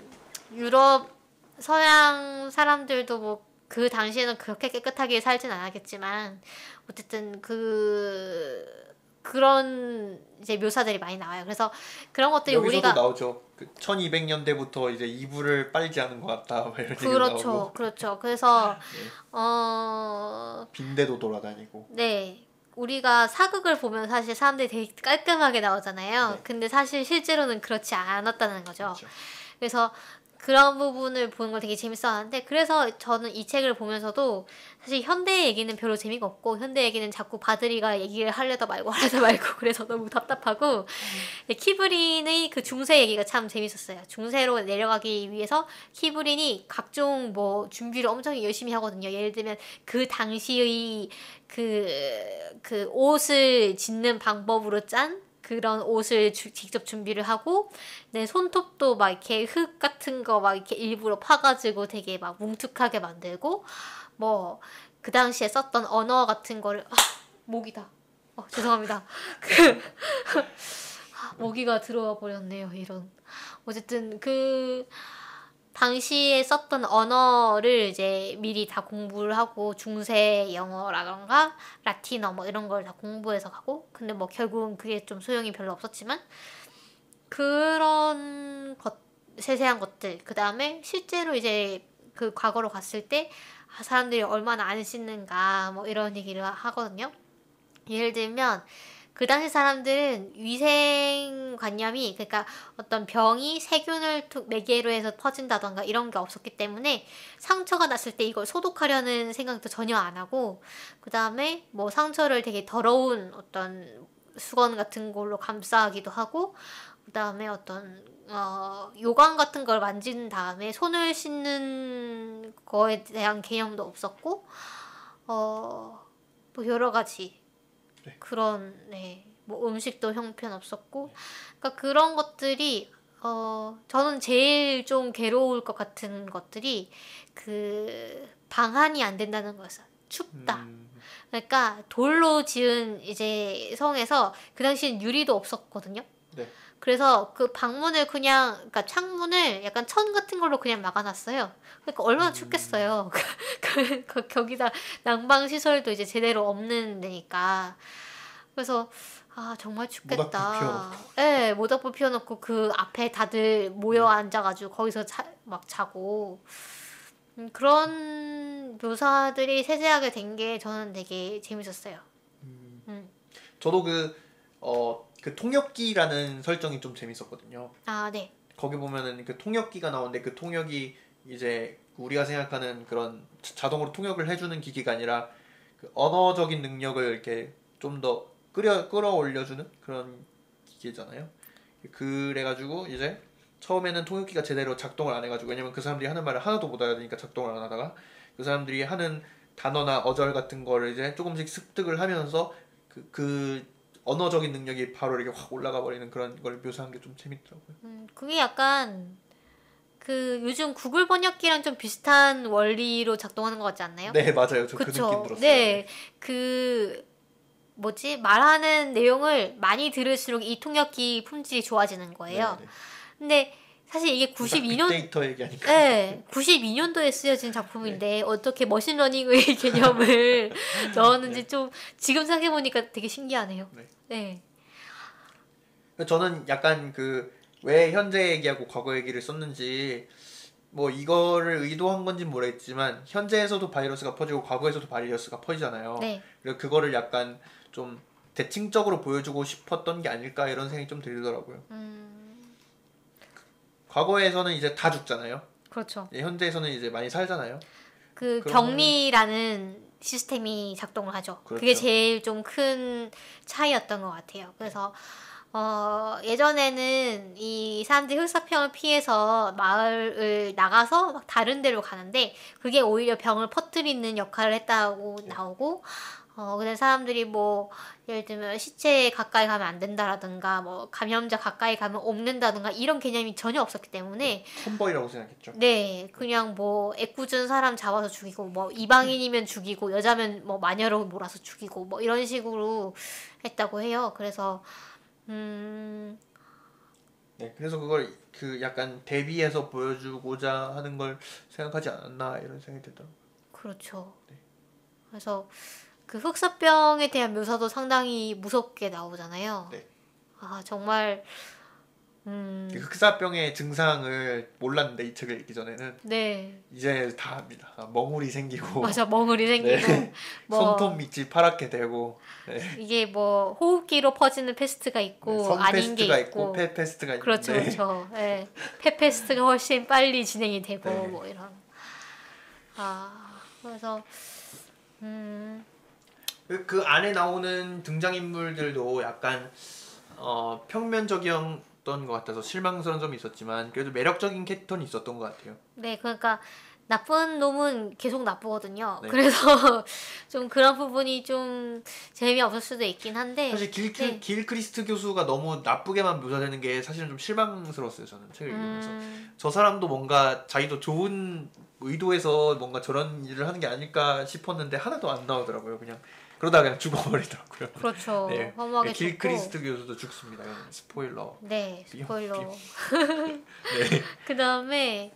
유럽 서양 사람들도 뭐 그 당시에는 그렇게 깨끗하게 살진 않았겠지만 어쨌든 그런 이제 묘사들이 많이 나와요. 그래서 그런 것들이 여기서도 우리가 나오죠. 1200년대부터 이제 이불을 빨지 않은 것 같다 뭐 이런 얘기도 그렇죠, 나오고 그렇죠. 그래서 네. 어, 빈대도 돌아다니고 네. 우리가 사극을 보면 사실 사람들이 되게 깔끔하게 나오잖아요. 네. 근데 사실 실제로는 그렇지 않았다는 거죠. 그렇죠. 그래서 그런 부분을 보는 걸 되게 재밌어하는데 그래서 저는 이 책을 보면서도 사실 현대 얘기는 별로 재미가 없고 현대 얘기는 자꾸 바드리가 얘기를 하려다 말고 하려다 말고 그래서 너무 답답하고 키브린의 그 중세 얘기가 참 재밌었어요. 중세로 내려가기 위해서 키브린이 각종 뭐 준비를 엄청 열심히 하거든요. 예를 들면 그 당시의 그 옷을 짓는 방법으로 짠 그런 옷을 직접 준비를 하고 내 손톱도 막 이렇게 흙 같은 거 막 이렇게 일부러 파가지고 되게 막 뭉툭하게 만들고 뭐 그 당시에 썼던 언어 같은 거를 모기다. 죄송합니다. 모기가 들어와 버렸네요. 이런. 어쨌든 당시에 썼던 언어를 이제 미리 다 공부를 하고 중세 영어라던가 라틴어 뭐 이런 걸 다 공부해서 가고 근데 뭐 결국은 그게 좀 소용이 별로 없었지만 그런 세세한 것들 그 다음에 실제로 이제 그 과거로 갔을 때 사람들이 얼마나 안 씻는가 뭐 이런 얘기를 하거든요. 예를 들면 그 당시 사람들은 위생관념이 그러니까 어떤 병이 세균을 매개로 해서 퍼진다던가 이런 게 없었기 때문에 상처가 났을 때 이걸 소독하려는 생각도 전혀 안 하고 그 다음에 뭐 상처를 되게 더러운 어떤 수건 같은 걸로 감싸기도 하고 그 다음에 어떤 요강 같은 걸 만진 다음에 손을 씻는 거에 대한 개념도 없었고 뭐 여러 가지 네. 그런 뭐 음식도 형편없었고 그러니까 그런 것들이 저는 제일 좀 괴로울 것 같은 것들이 그 방한이 안 된다는 거였어요. 춥다. 그러니까 돌로 지은 이제 성에서 그 당시엔 유리도 없었거든요. 네. 그래서 그 방문을 그냥 그러니까 창문을 약간 천 같은 걸로 그냥 막아놨어요. 그러니까 얼마나 춥겠어요. 거기다 난방 시설도 이제 제대로 없는 데니까. 그래서 아 정말 모닥불 춥겠다. 피워놓고. 네, 모닥불 피워놓고 그 앞에 다들 모여 앉아가지고 거기서 막 자고 그런 묘사들이 세세하게 된 게 저는 되게 재밌었어요. 저도 그 통역기라는 설정이 좀 재밌었거든요. 아 네. 거기 보면은 그 통역기가 나오는데 그 통역이 이제 우리가 생각하는 그런 자동으로 통역을 해주는 기기가 아니라 그 언어적인 능력을 이렇게 좀 더 끌어올려주는 그런 기계잖아요. 그래가지고 이제 처음에는 통역기가 제대로 작동을 안 해가지고 왜냐면 그 사람들이 하는 말을 하나도 못 알아듣으니까 작동을 안 하다가 그 사람들이 하는 단어나 어절 같은 거를 이제 조금씩 습득을 하면서 그 언어적인 능력이 바로 이렇게 확 올라가 버리는 그런 걸 묘사한 게 좀 재밌더라고요. 그게 약간 그 요즘 구글 번역기랑 좀 비슷한 원리로 작동하는 것 같지 않나요? 네 맞아요. 저 그 느낌 그쵸. 들었어요. 네. 그 뭐지? 말하는 내용을 많이 들을수록 이 통역기 품질이 좋아지는 거예요. 네, 네. 근데 사실 이게 92년 빅데이터 얘기하니까. 네, 92년도에 쓰여진 작품인데 어떻게 머신러닝의 개념을 넣었는지 좀 지금 생각해 보니까 되게 신기하네요. 네. 저는 약간 그 왜 현재 얘기하고 과거 얘기를 썼는지 뭐 이거를 의도한 건지 모르겠지만 현재에서도 바이러스가 퍼지고 과거에서도 바이러스가 퍼지잖아요. 네. 그래서 그거를 약간 좀 대칭적으로 보여주고 싶었던 게 아닐까 이런 생각이 좀 들더라고요. 과거에서는 이제 다 죽잖아요. 그렇죠. 현재에서는 이제 많이 살잖아요. 그 그런 격리라는 시스템이 작동을 하죠. 그렇죠. 그게 제일 좀 큰 차이였던 것 같아요. 그래서 예전에는 이 사람들이 흑사병을 피해서 마을을 나가서 막 다른 데로 가는데 그게 오히려 병을 퍼뜨리는 역할을 했다고 나오고 근데 사람들이 뭐 예를 들면 시체 가까이 가면 안 된다라든가 뭐 감염자 가까이 가면 옮는다든가 이런 개념이 전혀 없었기 때문에 선벌이라고 생각했죠. 네, 그냥 뭐 애꿎은 사람 잡아서 죽이고 뭐 이방인이면 죽이고 여자면 뭐 마녀로 몰아서 죽이고 뭐 이런 식으로 했다고 해요. 그래서 네, 그래서 그걸 그 약간 대비해서 보여주고자 하는 걸 생각하지 않았나 이런 생각이 들더라고요. 그렇죠. 네. 그래서 그 흑사병에 대한 묘사도 상당히 무섭게 나오잖아요. 네. 아 정말 그 흑사병의 증상을 몰랐는데 이 책을 읽기 전에는 네 이제 다 압니다. 멍울이 생기고 맞아 멍울이 생기고 네. 뭐 손톱 밑이 파랗게 되고 네. 이게 뭐 호흡기로 퍼지는 패스트가 있고 선 아닌 게 패스트가 있고 폐 패스트가 그렇죠 있는데 그렇죠 예 폐 패스트가 훨씬 빨리 진행이 되고 네. 뭐 이런 그래서 그 안에 나오는 등장인물들도 약간 평면적이었던 것 같아서 실망스러운 점이 있었지만 그래도 매력적인 캐릭터는 있었던 것 같아요. 네 그러니까 나쁜 놈은 계속 나쁘거든요. 네. 그래서 좀 그런 부분이 좀 재미없을 수도 있긴 한데 사실 길 크리스트 교수가 너무 나쁘게만 묘사되는 게 사실은 좀 실망스러웠어요. 저는 책을 읽으면서 저 사람도 뭔가 자기도 좋은 의도에서 뭔가 저런 일을 하는 게 아닐까 싶었는데 하나도 안 나오더라고요. 그냥 그러다가 그냥 죽어버리더라고요. 그렇죠. 네. 허무하게 길 죽고 크리스트 교수도 죽습니다. 이건 스포일러. 네 스포일러 네. 그 다음에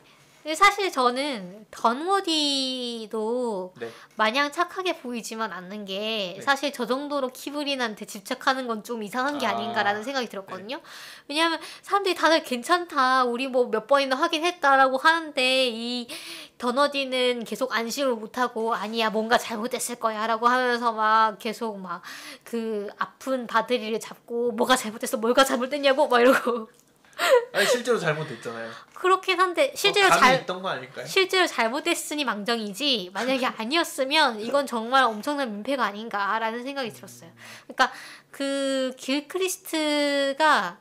사실 저는 던워디도 네. 마냥 착하게 보이지만 않는 게 네. 사실 저 정도로 키브린한테 집착하는 건 좀 이상한 게 아닌가라는 생각이 들었거든요. 왜냐하면 사람들이 다들 괜찮다, 우리 뭐 몇 번이나 확인했다라고 하는데 이 던워디는 계속 안심을 못하고 아니야 뭔가 잘못됐을 거야라고 하면서 막 계속 막 그 아픈 바드리를 잡고 뭐가 잘못됐어, 뭐가 잘못됐냐고 막 이러고. 아니 실제로 잘못됐잖아요. 그렇긴 한데 실제로 감이 있던 거 아닐까요? 실제로 잘못됐으니 망정이지 만약에 아니었으면 이건 정말 엄청난 민폐가 아닌가라는 생각이 들었어요. 그러니까 그 길크리스트가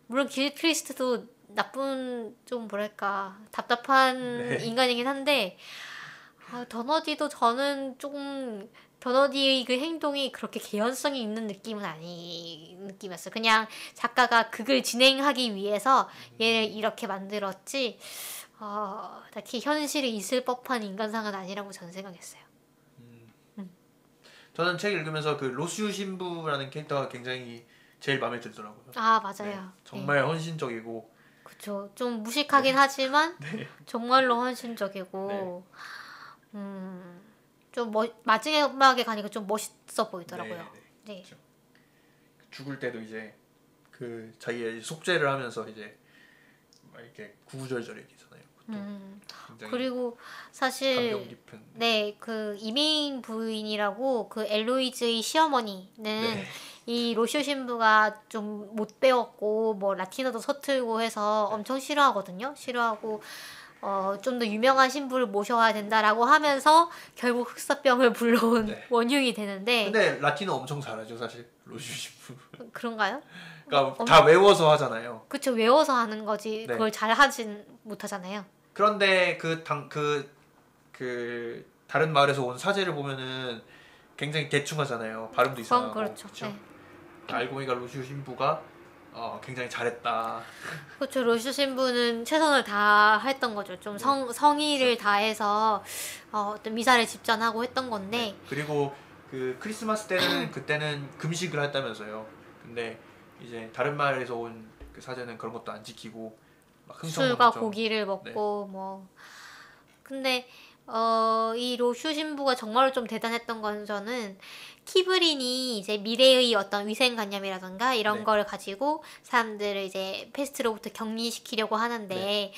물론 길크리스트도 나쁜 좀 뭐랄까 답답한 네. 인간이긴 한데 더너디도 저는 조금 더너디의 그 행동이 그렇게 개연성이 있는 느낌은 아닌 느낌이었어요. 그냥 작가가 극을 진행하기 위해서 얘를 이렇게 만들었지 딱히 현실에 있을 법한 인간상은 아니라고 저는 생각했어요. 저는 책 읽으면서 그 로슈 신부라는 캐릭터가 굉장히 제일 마음에 들더라고요. 아 네, 맞아요. 정말 헌신적이고 그쵸. 좀 무식하긴 하지만 네. 정말로 헌신적이고 좀 마지막에 가니까 좀 멋있어 보이더라고요. 네. 그렇죠. 죽을 때도 이제 그 자기의 속죄를 하면서 이제 막 이렇게 구구절절 얘기잖아요. 굉장히 그리고 사실 감명 깊은. 네, 그 이민 부인이라고 그 엘로이즈의 시어머니는 네. 이 로쇼 신부가 좀 못 배웠고 뭐 라틴어도 서툴고 해서 엄청 싫어하거든요. 싫어하고 좀 더 유명한 신부를 모셔야 된다라고 하면서 결국 흑사병을 불러온 네. 원흉이 되는데 근데 라틴어 엄청 잘하죠 사실 로슈 신부. 그런가요? 그러니까 다 외워서 하잖아요. 그쵸, 외워서 하는 거지 네. 그걸 잘 하진 못하잖아요. 그런데 그 다른 마을에서 온 사제를 보면은 굉장히 대충 하잖아요. 발음도 이상하고. 그렇죠. 그쵸? 네. 알고 보니까 로슈 신부가 굉장히 잘했다. 그렇죠. 로슈 신부는 최선을 다했던 거죠. 좀 성의를 다해서 어떤 미사를 집전하고 했던 건데. 네. 그리고 그 크리스마스 때는 그때는 금식을 했다면서요. 근데 이제 다른 마을에서 온 그 사제는 그런 것도 안 지키고 막 술과 흥청망청. 고기를 먹고 뭐. 근데 이 로슈 신부가 정말로 좀 대단했던 건 저는 키브린이 이제 미래의 어떤 위생관념이라던가 이런 네. 걸 가지고 사람들을 이제 페스트로부터 격리시키려고 하는데 네.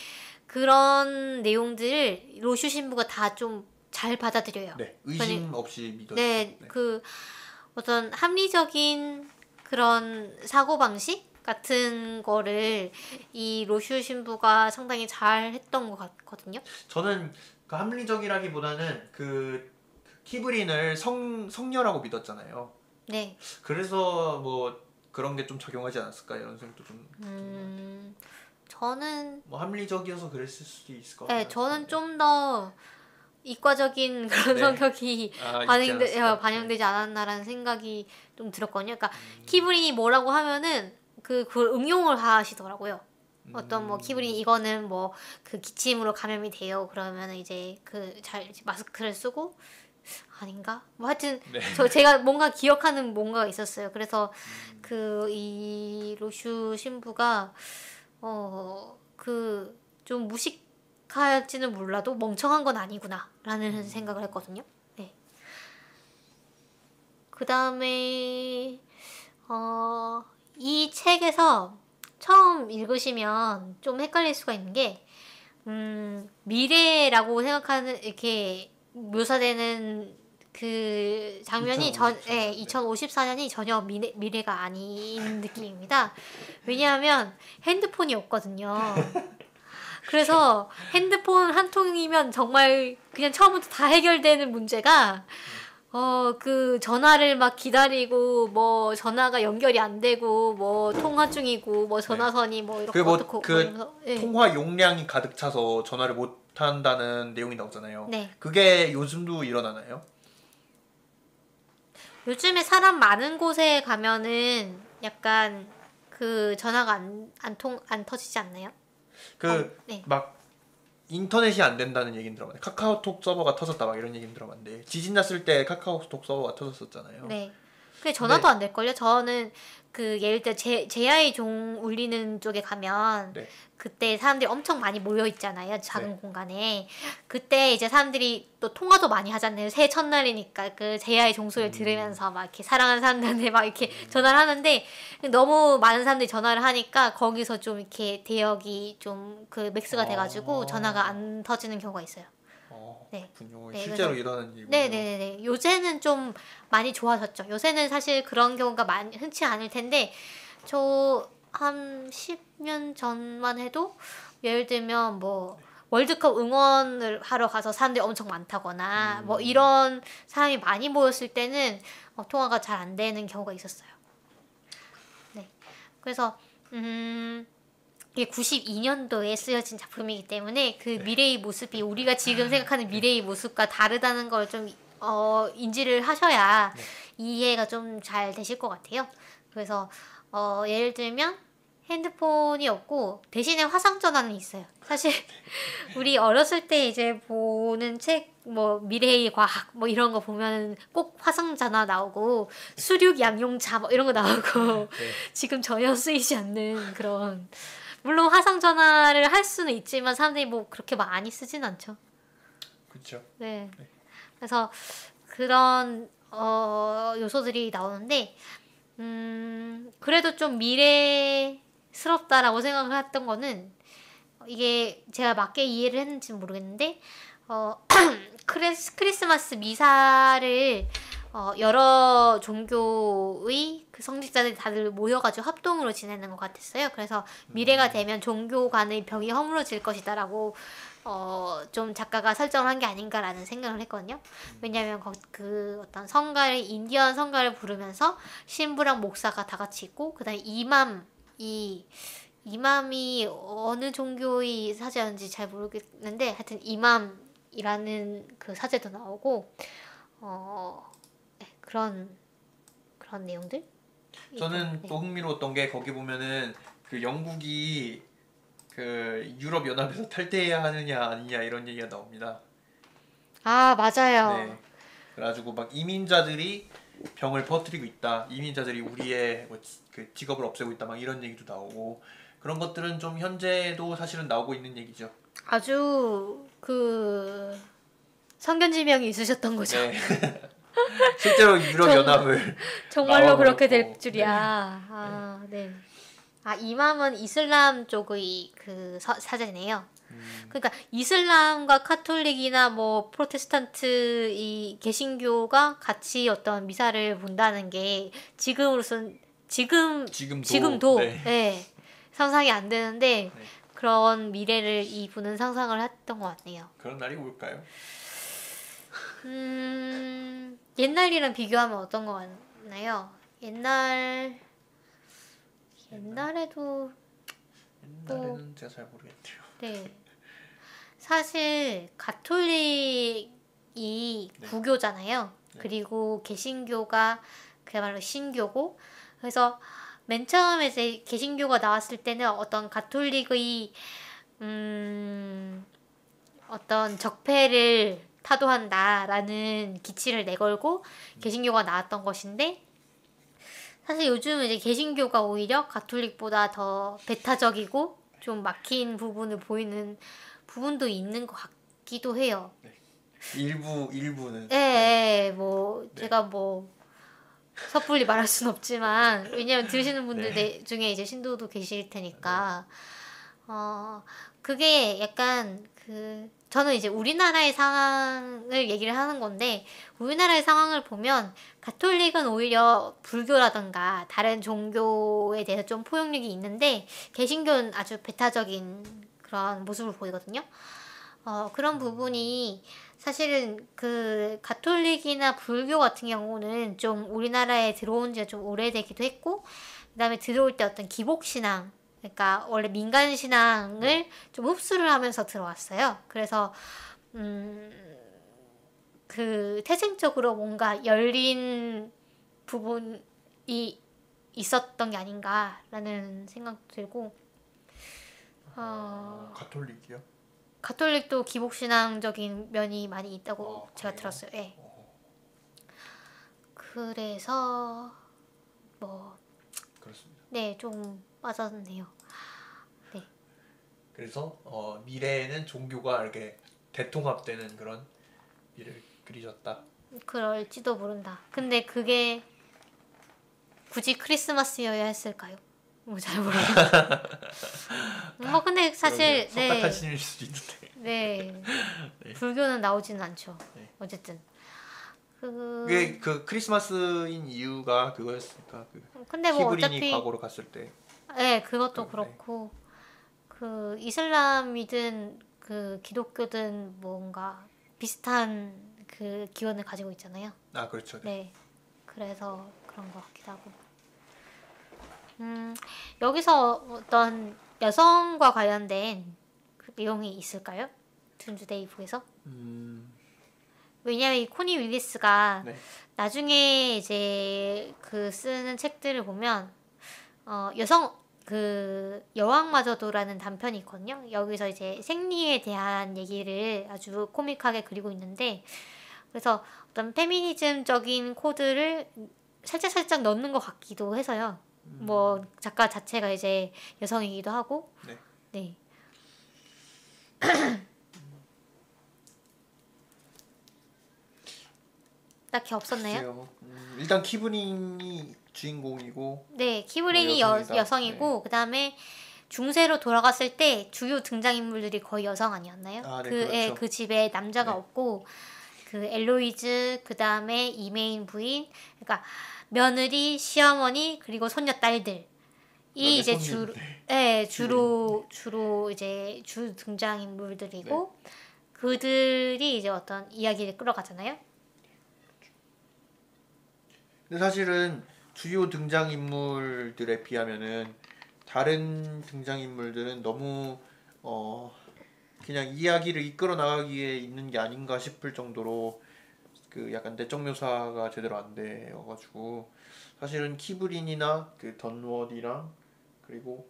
그런 내용들을 로슈 신부가 다 좀 잘 받아들여요. 네. 의심 없이 믿었죠. 네, 그 어떤 합리적인 그런 사고방식 같은 거를 이 로슈 신부가 상당히 잘 했던 것 같거든요. 저는 그 합리적이라기보다는 그 키브린을 성녀라고 믿었잖아요. 네. 그래서 뭐 그런 게 좀 적용하지 않았을까 이런 생각도 좀. 저는 뭐 합리적이어서 그랬을 수도 있을 것 네, 같아요. 저는 좀 더 이과적인 그런 네. 성격이 반영되지 않았나라는 생각이 좀 들었거든요. 그러니까 키브린이 뭐라고 하면은 그걸 응용을 하시더라고요. 어떤 뭐 키브린이 이거는 뭐 그 기침으로 감염이 돼요. 그러면은 이제 그 잘 마스크를 쓰고 아닌가? 뭐 하여튼 네. 제가 뭔가 기억하는 뭔가가 있었어요. 그래서 그 이 로슈 신부가 그 좀 무식할지는 몰라도 멍청한 건 아니구나라는 생각을 했거든요. 네. 그 다음에 이 책에서 처음 읽으시면 좀 헷갈릴 수가 있는 게 미래라고 생각하는 이렇게 묘사되는 그 장면이 2054년이 전혀 미래가 아닌 느낌입니다. 왜냐하면 핸드폰이 없거든요. 그래서 핸드폰 한 통이면 정말 그냥 처음부터 다 해결되는 문제가 그 전화를 막 기다리고 뭐 전화가 연결이 안 되고 뭐 통화 중이고 뭐 전화선이 뭐 이렇게 어떻고 통화 용량이 가득 차서 전화를 못 한다는 내용이 나오잖아요. 네. 그게 요즘도 일어나나요? 요즘에 사람 많은 곳에 가면은 약간 그 전화가 안 터지지 않나요? 네. 막 인터넷이 안 된다는 얘기는 들어봤는데 카카오톡 서버가 터졌다 막 이런 얘기는 들어봤는데 지진 났을 때 카카오톡 서버가 터졌었잖아요. 네. 근데 전화도 안 될걸요? 저는 그 예를 들어 제아의 종 울리는 쪽에 가면 네. 그때 사람들이 엄청 많이 모여 있잖아요. 작은 네. 공간에. 그때 이제 사람들이 또 통화도 많이 하잖아요. 새해 첫날이니까 그 제아의 종소리를 들으면서 막 이렇게 사랑하는 사람들한테 막 이렇게 전화를 하는데 너무 많은 사람들이 전화를 하니까 거기서 좀 이렇게 대역이 좀 그 맥스가 돼가지고 전화가 안 터지는 경우가 있어요. 네. 실제로 일어나는 일이군요. 네네네. 요새는 좀 많이 좋아졌죠. 요새는 사실 그런 경우가 많이 흔치 않을 텐데 저 한 10년 전만 해도 예를 들면 뭐 월드컵 응원을 하러 가서 사람들이 엄청 많다거나 뭐 이런 사람이 많이 모였을 때는 통화가 잘 안 되는 경우가 있었어요. 네. 그래서 이게 92년도에 쓰여진 작품이기 때문에 그 미래의 모습이 우리가 지금 생각하는 미래의 모습과 다르다는 걸 좀 인지를 하셔야 이해가 좀 잘 되실 것 같아요. 그래서 예를 들면 핸드폰이 없고 대신에 화상 전화는 있어요. 사실 우리 어렸을 때 이제 보는 책 뭐 미래의 과학 뭐 이런 거 보면은 꼭 화상 전화 나오고 수륙 양용차 뭐 이런 거 나오고 네. 지금 전혀 쓰이지 않는 그런, 물론 화상 전화를 할 수는 있지만 사람들이 뭐 그렇게 많이 쓰진 않죠. 그렇죠. 네. 네. 그래서 그런 요소들이 나오는데 그래도 좀 미래스럽다라고 생각을 했던 거는, 이게 제가 맞게 이해를 했는지는 모르겠는데 크리스마스 미사를 여러 종교의 그 성직자들이 다들 모여가지고 합동으로 지내는 것 같았어요. 그래서 미래가 되면 종교 간의 벽이 허물어질 것이다라고 좀 작가가 설정을 한 게 아닌가라는 생각을 했거든요. 왜냐하면 그 어떤 성가를, 인디언 성가를 부르면서 신부랑 목사가 다 같이 있고, 그다음에 이맘이 어느 종교의 사제였는지 잘 모르겠는데 하여튼 이맘이라는 그 사제도 나오고 네, 그런 내용들. 저는 네. 또 흥미로웠던 게 거기 보면은 그 영국이 그 유럽 연합에서 탈퇴해야 하느냐 아니냐 이런 얘기가 나옵니다. 아 맞아요. 네. 그래가지고 막 이민자들이 병을 퍼뜨리고 있다. 이민자들이 우리의 그 직업을 없애고 있다. 막 이런 얘기도 나오고 그런 것들은 좀 현재도 사실은 나오고 있는 얘기죠. 아주 그 성견지명이 있으셨던 거죠. 네. 실제로 유럽 연합을 정말로 그렇게 될 나와버렸고, 줄이야. 네. 아 네. 아 이맘은 이슬람 쪽의 그 사제네요. 그러니까 이슬람과 카톨릭이나 뭐 프로테스탄트 이 개신교가 같이 어떤 미사를 본다는 게 지금으로선 지금도 네. 네, 상상이 안 되는데 네. 그런 미래를 이분은 상상을 했던 것 같네요. 그런 날이 올까요? 옛날이랑 비교하면 어떤 거 같나요? 옛날에도 옛날에는 제가 잘 모르겠네요. 네. 사실 가톨릭이 네. 구교잖아요. 네. 그리고 개신교가 그야말로 신교고, 그래서 맨 처음에 이제 개신교가 나왔을 때는 어떤 가톨릭의 어떤 적폐를 타도한다라는 기치를 내걸고 개신교가 나왔던 것인데, 사실 요즘은 이제 개신교가 오히려 가톨릭보다 더 배타적이고 좀 막힌 부분을 보이는 부분도 있는 것 같기도 해요. 네. 일부는. 예, 뭐 네. 제가 뭐 섣불리 말할 순 없지만, 왜냐면 들으시는 분들 네. 중에 이제 신도도 계실 테니까 그게 약간 저는 이제 우리나라의 상황을 얘기를 하는 건데, 우리나라의 상황을 보면 가톨릭은 오히려 불교라던가 다른 종교에 대해서 좀 포용력이 있는데 개신교는 아주 배타적인 그런 모습을 보이거든요. 그런 부분이 사실은 그 가톨릭이나 불교 같은 경우는 좀 우리나라에 들어온 지가 좀 오래되기도 했고, 그다음에 들어올 때 어떤 기복신앙, 그러니까 원래 민간 신앙을 좀 흡수를 하면서 들어왔어요. 그래서 그 태생적으로 뭔가 열린 부분이 있었던 게 아닌가라는 생각도 들고, 가톨릭이요? 가톨릭도 기복신앙적인 면이 많이 있다고 제가 그래요? 들었어요. 예. 그래서 뭐 그렇습니다. 네, 좀 빠졌네요. 네. 그래서 미래에는 종교가 이렇게 대통합되는 그런 미래를 그리셨다. 그럴지도 모른다. 근데 그게 굳이 크리스마스여야 했을까요? 뭐 잘 모르겠어요. 뭐 근데 사실 석가탄 신일 수도 있는데. 네. 네. 불교는 나오지는 않죠. 네. 어쨌든 그게 그 크리스마스인 이유가 그거였으니까 근데 뭐 히브리니 어차피 과거로 갔을 때. 네, 그것도 네. 그렇고 그 이슬람이든 그 기독교든 뭔가 비슷한 그 기원을 가지고 있잖아요. 아 그렇죠. 네. 그래서 그런 것 같기도 하고. 여기서 어떤 여성과 관련된 그 내용이 있을까요? 둔주데이북에서? 왜냐면 이 코니 윌리스가 네. 나중에 이제 그 쓰는 책들을 보면 그 여왕마저도라는 단편이 있거든요. 여기서 이제 생리에 대한 얘기를 아주 코믹하게 그리고 있는데 그래서 어떤 페미니즘적인 코드를 살짝 넣는 것 같기도 해서요. 뭐 작가 자체가 이제 여성이기도 하고 네. 네. 딱히 없었나요? 글쎄요. 일단 키브린이 주인공이고 네, 키브린이 뭐 여성이다. 여성이고 그다음에 중세로 돌아갔을 때 주요 등장인물들이 거의 여성 아니었나요? 아, 네, 그, 예, 그렇죠. 그 집에 남자가 네. 없고 그 엘로이즈 그다음에 이메인 부인 그러니까 며느리, 시어머니 그리고 손녀 딸들이 그다음에 이제 손님. 네. 예, 키브린. 주로 이제 주 등장인물들이고 네. 그들이 이제 어떤 이야기를 끌어가잖아요. 근데 사실은 주요 등장인물들에 비하면은 다른 등장인물들은 너무 어 그냥 이야기를 이끌어 나가기에 있는 게 아닌가 싶을 정도로 그 약간 내적 묘사가 제대로 안 되어가지고 사실은 키브린이나 그 던워디랑 그리고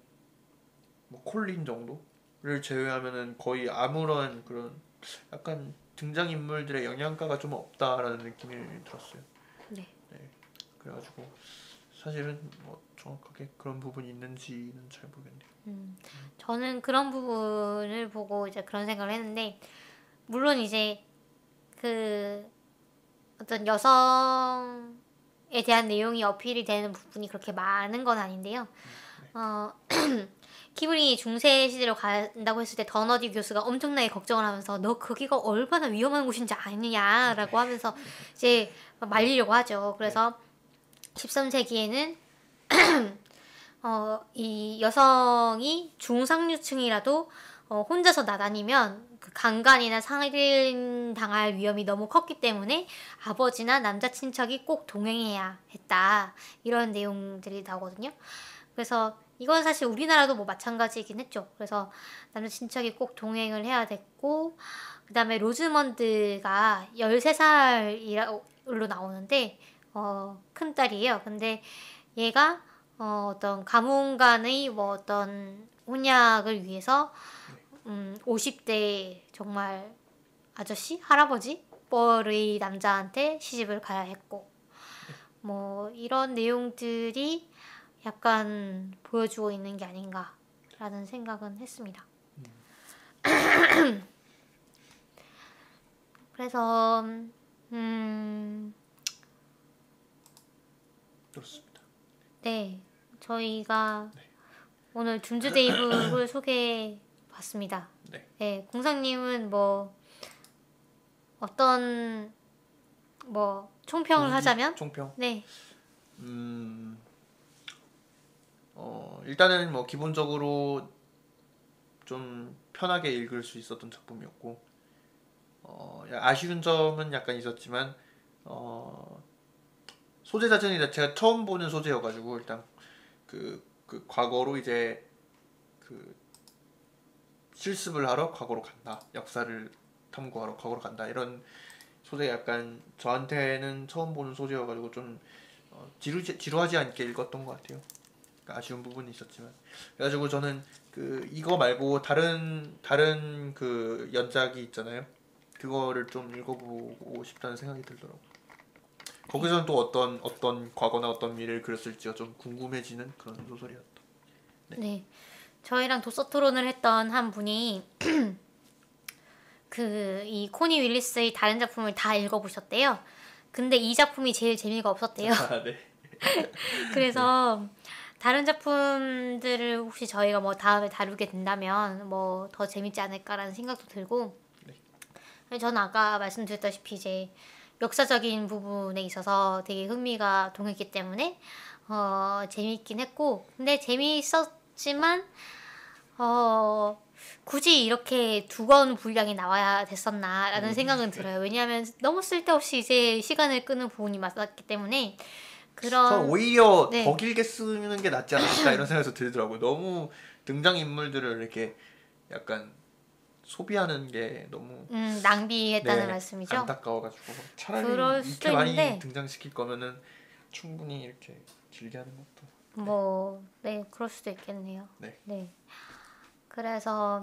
뭐 콜린 정도를 제외하면은 거의 아무런 그런 약간 등장인물들의 영향가가 좀 없다라는 느낌이 들었어요. 네. 그래가지고 사실은 뭐 정확하게 그런 부분이 있는지는 잘 모르겠네요. 저는 그런 부분을 보고 이제 그런 생각을 했는데 물론 이제 그 어떤 여성에 대한 내용이 어필이 되는 부분이 그렇게 많은 건 아닌데요. 어, 키브린이 중세 시대로 간다고 했을 때 더너디 교수가 엄청나게 걱정을 하면서 너 거기가 얼마나 위험한 곳인지 아느냐라고 하면서 이제 네, 말리려고 하죠. 네, 그래서 13세기에는 이 여성이 중상류층이라도 혼자서 나다니면 그 강간이나 살인 당할 위험이 너무 컸기 때문에 아버지나 남자 친척이 꼭 동행해야 했다. 이런 내용들이 나오거든요. 그래서 이건 사실 우리나라도 뭐 마찬가지이긴 했죠. 그래서 남자 친척이 꼭 동행을 해야 됐고, 그 다음에 로즈먼드가 13살로 나오는데, 큰 딸이에요. 근데 얘가 어떤 가문간의 뭐 어떤 혼약을 위해서 50대 정말 아저씨? 할아버지? 뻘의 남자한테 시집을 가야 했고 뭐 이런 내용들이 약간 보여주고 있는 게 아닌가라는 생각은 했습니다. 그래서 그렇습니다. 네 저희가 네, 오늘 둠즈데이북을 소개해봤습니다. 네. 네 공상님은 뭐 어떤 뭐 총평을 후기 하자면 총평. 네, 음, 일단은 뭐 기본적으로 좀 편하게 읽을 수 있었던 작품이었고, 아쉬운 점은 약간 있었지만, 소재 자체는 제가 처음 보는 소재여가지고 일단 그 과거로 이제 그 실습을 하러 과거로 간다, 역사를 탐구하러 과거로 간다 이런 소재 약간 저한테는 처음 보는 소재여가지고 좀 지루하지 않게 읽었던 것 같아요. 그러니까 아쉬운 부분이 있었지만 그래가지고 저는 그 이거 말고 다른 그 연작이 있잖아요. 그거를 좀 읽어보고 싶다는 생각이 들더라고. 거기서는 또 어떤 과거나 어떤 미래를 그렸을지가 좀 궁금해지는 그런 소설이었다. 네. 네. 저희랑 도서 토론을 했던 한 분이 그 이 코니 윌리스의 다른 작품을 다 읽어보셨대요. 근데 이 작품이 제일 재미가 없었대요. 아, 네. 그래서 다른 작품들을 혹시 저희가 뭐 다음에 다루게 된다면 뭐 더 재밌지 않을까라는 생각도 들고 저는 아까 말씀드렸다시피 이제 역사적인 부분에 있어서 되게 흥미가 동했기 때문에 재밌긴 했고 근데 재미있었지만 굳이 이렇게 두꺼운 분량이 나와야 됐었나라는 생각은 들어요. 왜냐하면 너무 쓸데없이 이제 시간을 끄는 부분이 많았기 때문에 전 그런 오히려 더 네, 길게 쓰는 게 낫지 않았을까 이런 생각이 들더라고요. 너무 등장인물들을 이렇게 약간 소비하는 게 너무 낭비했다는 네, 말씀이죠. 안타까워가지고 차라리 그럴 수도 이렇게 많이 있는데 등장시킬 거면은 충분히 이렇게 길게 하는 것도 뭐, 네, 그럴 수도 있겠네요. 네. 네. 그래서,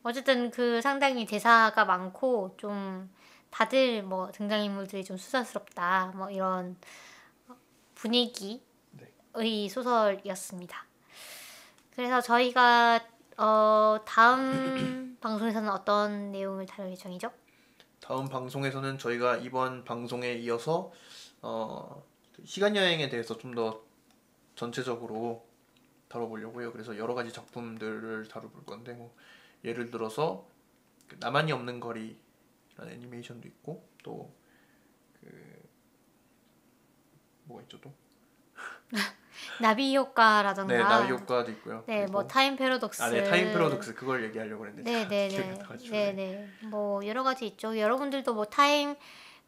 어쨌든 그 상당히 대사가 많고, 좀, 다들 뭐 등장인물들이 좀 수다스럽다, 뭐 이런 분위기의 네. 소설이었습니다. 그래서 저희가, 다음 방송에서는 어떤 내용을 다룰 예정이죠? 다음 방송에서는 저희가 이번 방송에 이어서 시간 여행에 대해서 좀 더 전체적으로 다뤄보려고요. 그래서 여러 가지 작품들을 다뤄볼 건데 뭐 예를 들어서 그 나만이 없는 거리라는 애니메이션도 있고 또 그 뭐가 있죠 또? 나비 네, 효과라던가, 나비 효과도 있고요. 네, 뭐 그리고 타임 패러독스, 네, 타임 패러독스 그걸 얘기하려고 했는데 제가 기억이 안 네네네, 나가지고 네. 네네, 뭐 여러 가지 있죠. 여러분들도 뭐 타임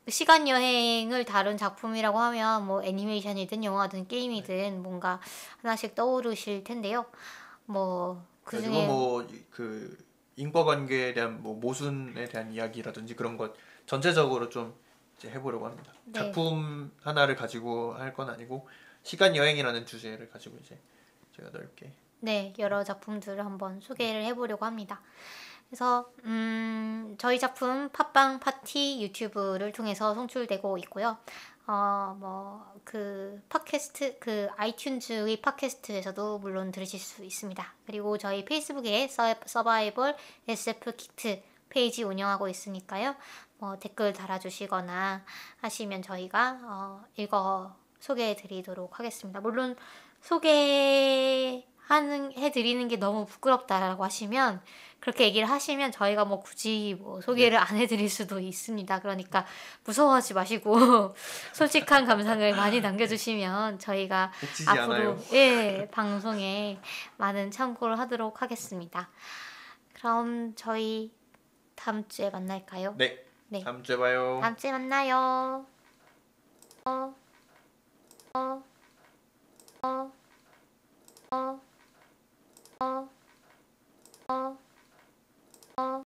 시간 여행을 다룬 작품이라고 하면 뭐 애니메이션이든 영화든 게임이든 뭔가 하나씩 떠오르실 텐데요. 뭐 그래가지고 그중에 뭐 그 인과관계에 대한 뭐 모순에 대한 이야기라든지 그런 것 전체적으로 좀 이제 해보려고 합니다. 네, 작품 하나를 가지고 할 건 아니고 시간 여행이라는 주제를 가지고 이제 제가 넓게 네, 여러 작품들을 한번 소개를 해보려고 합니다. 그래서 저희 작품 팟빵 파티 유튜브를 통해서 송출되고 있고요. 뭐 그 팟캐스트 그 아이튠즈의 팟캐스트에서도 물론 들으실 수 있습니다. 그리고 저희 페이스북에 서바이벌 SF 키트 페이지 운영하고 있으니까요. 뭐 댓글 달아주시거나 하시면 저희가 읽어 소개해드리도록 하겠습니다. 물론 해드리는 게 너무 부끄럽다라고 하시면 그렇게 얘기를 하시면 저희가 뭐 굳이 뭐 소개를 안 해드릴 수도 있습니다. 그러니까 무서워하지 마시고 솔직한 감상을 많이 남겨주시면 저희가 해치지 않아요. 앞으로 예 방송에 많은 참고를 하도록 하겠습니다. 그럼 저희 다음 주에 만날까요? 네, 네, 다음 주에 봐요. 다음 주에 만나요. 어, 어, 어, 어, 어, 어.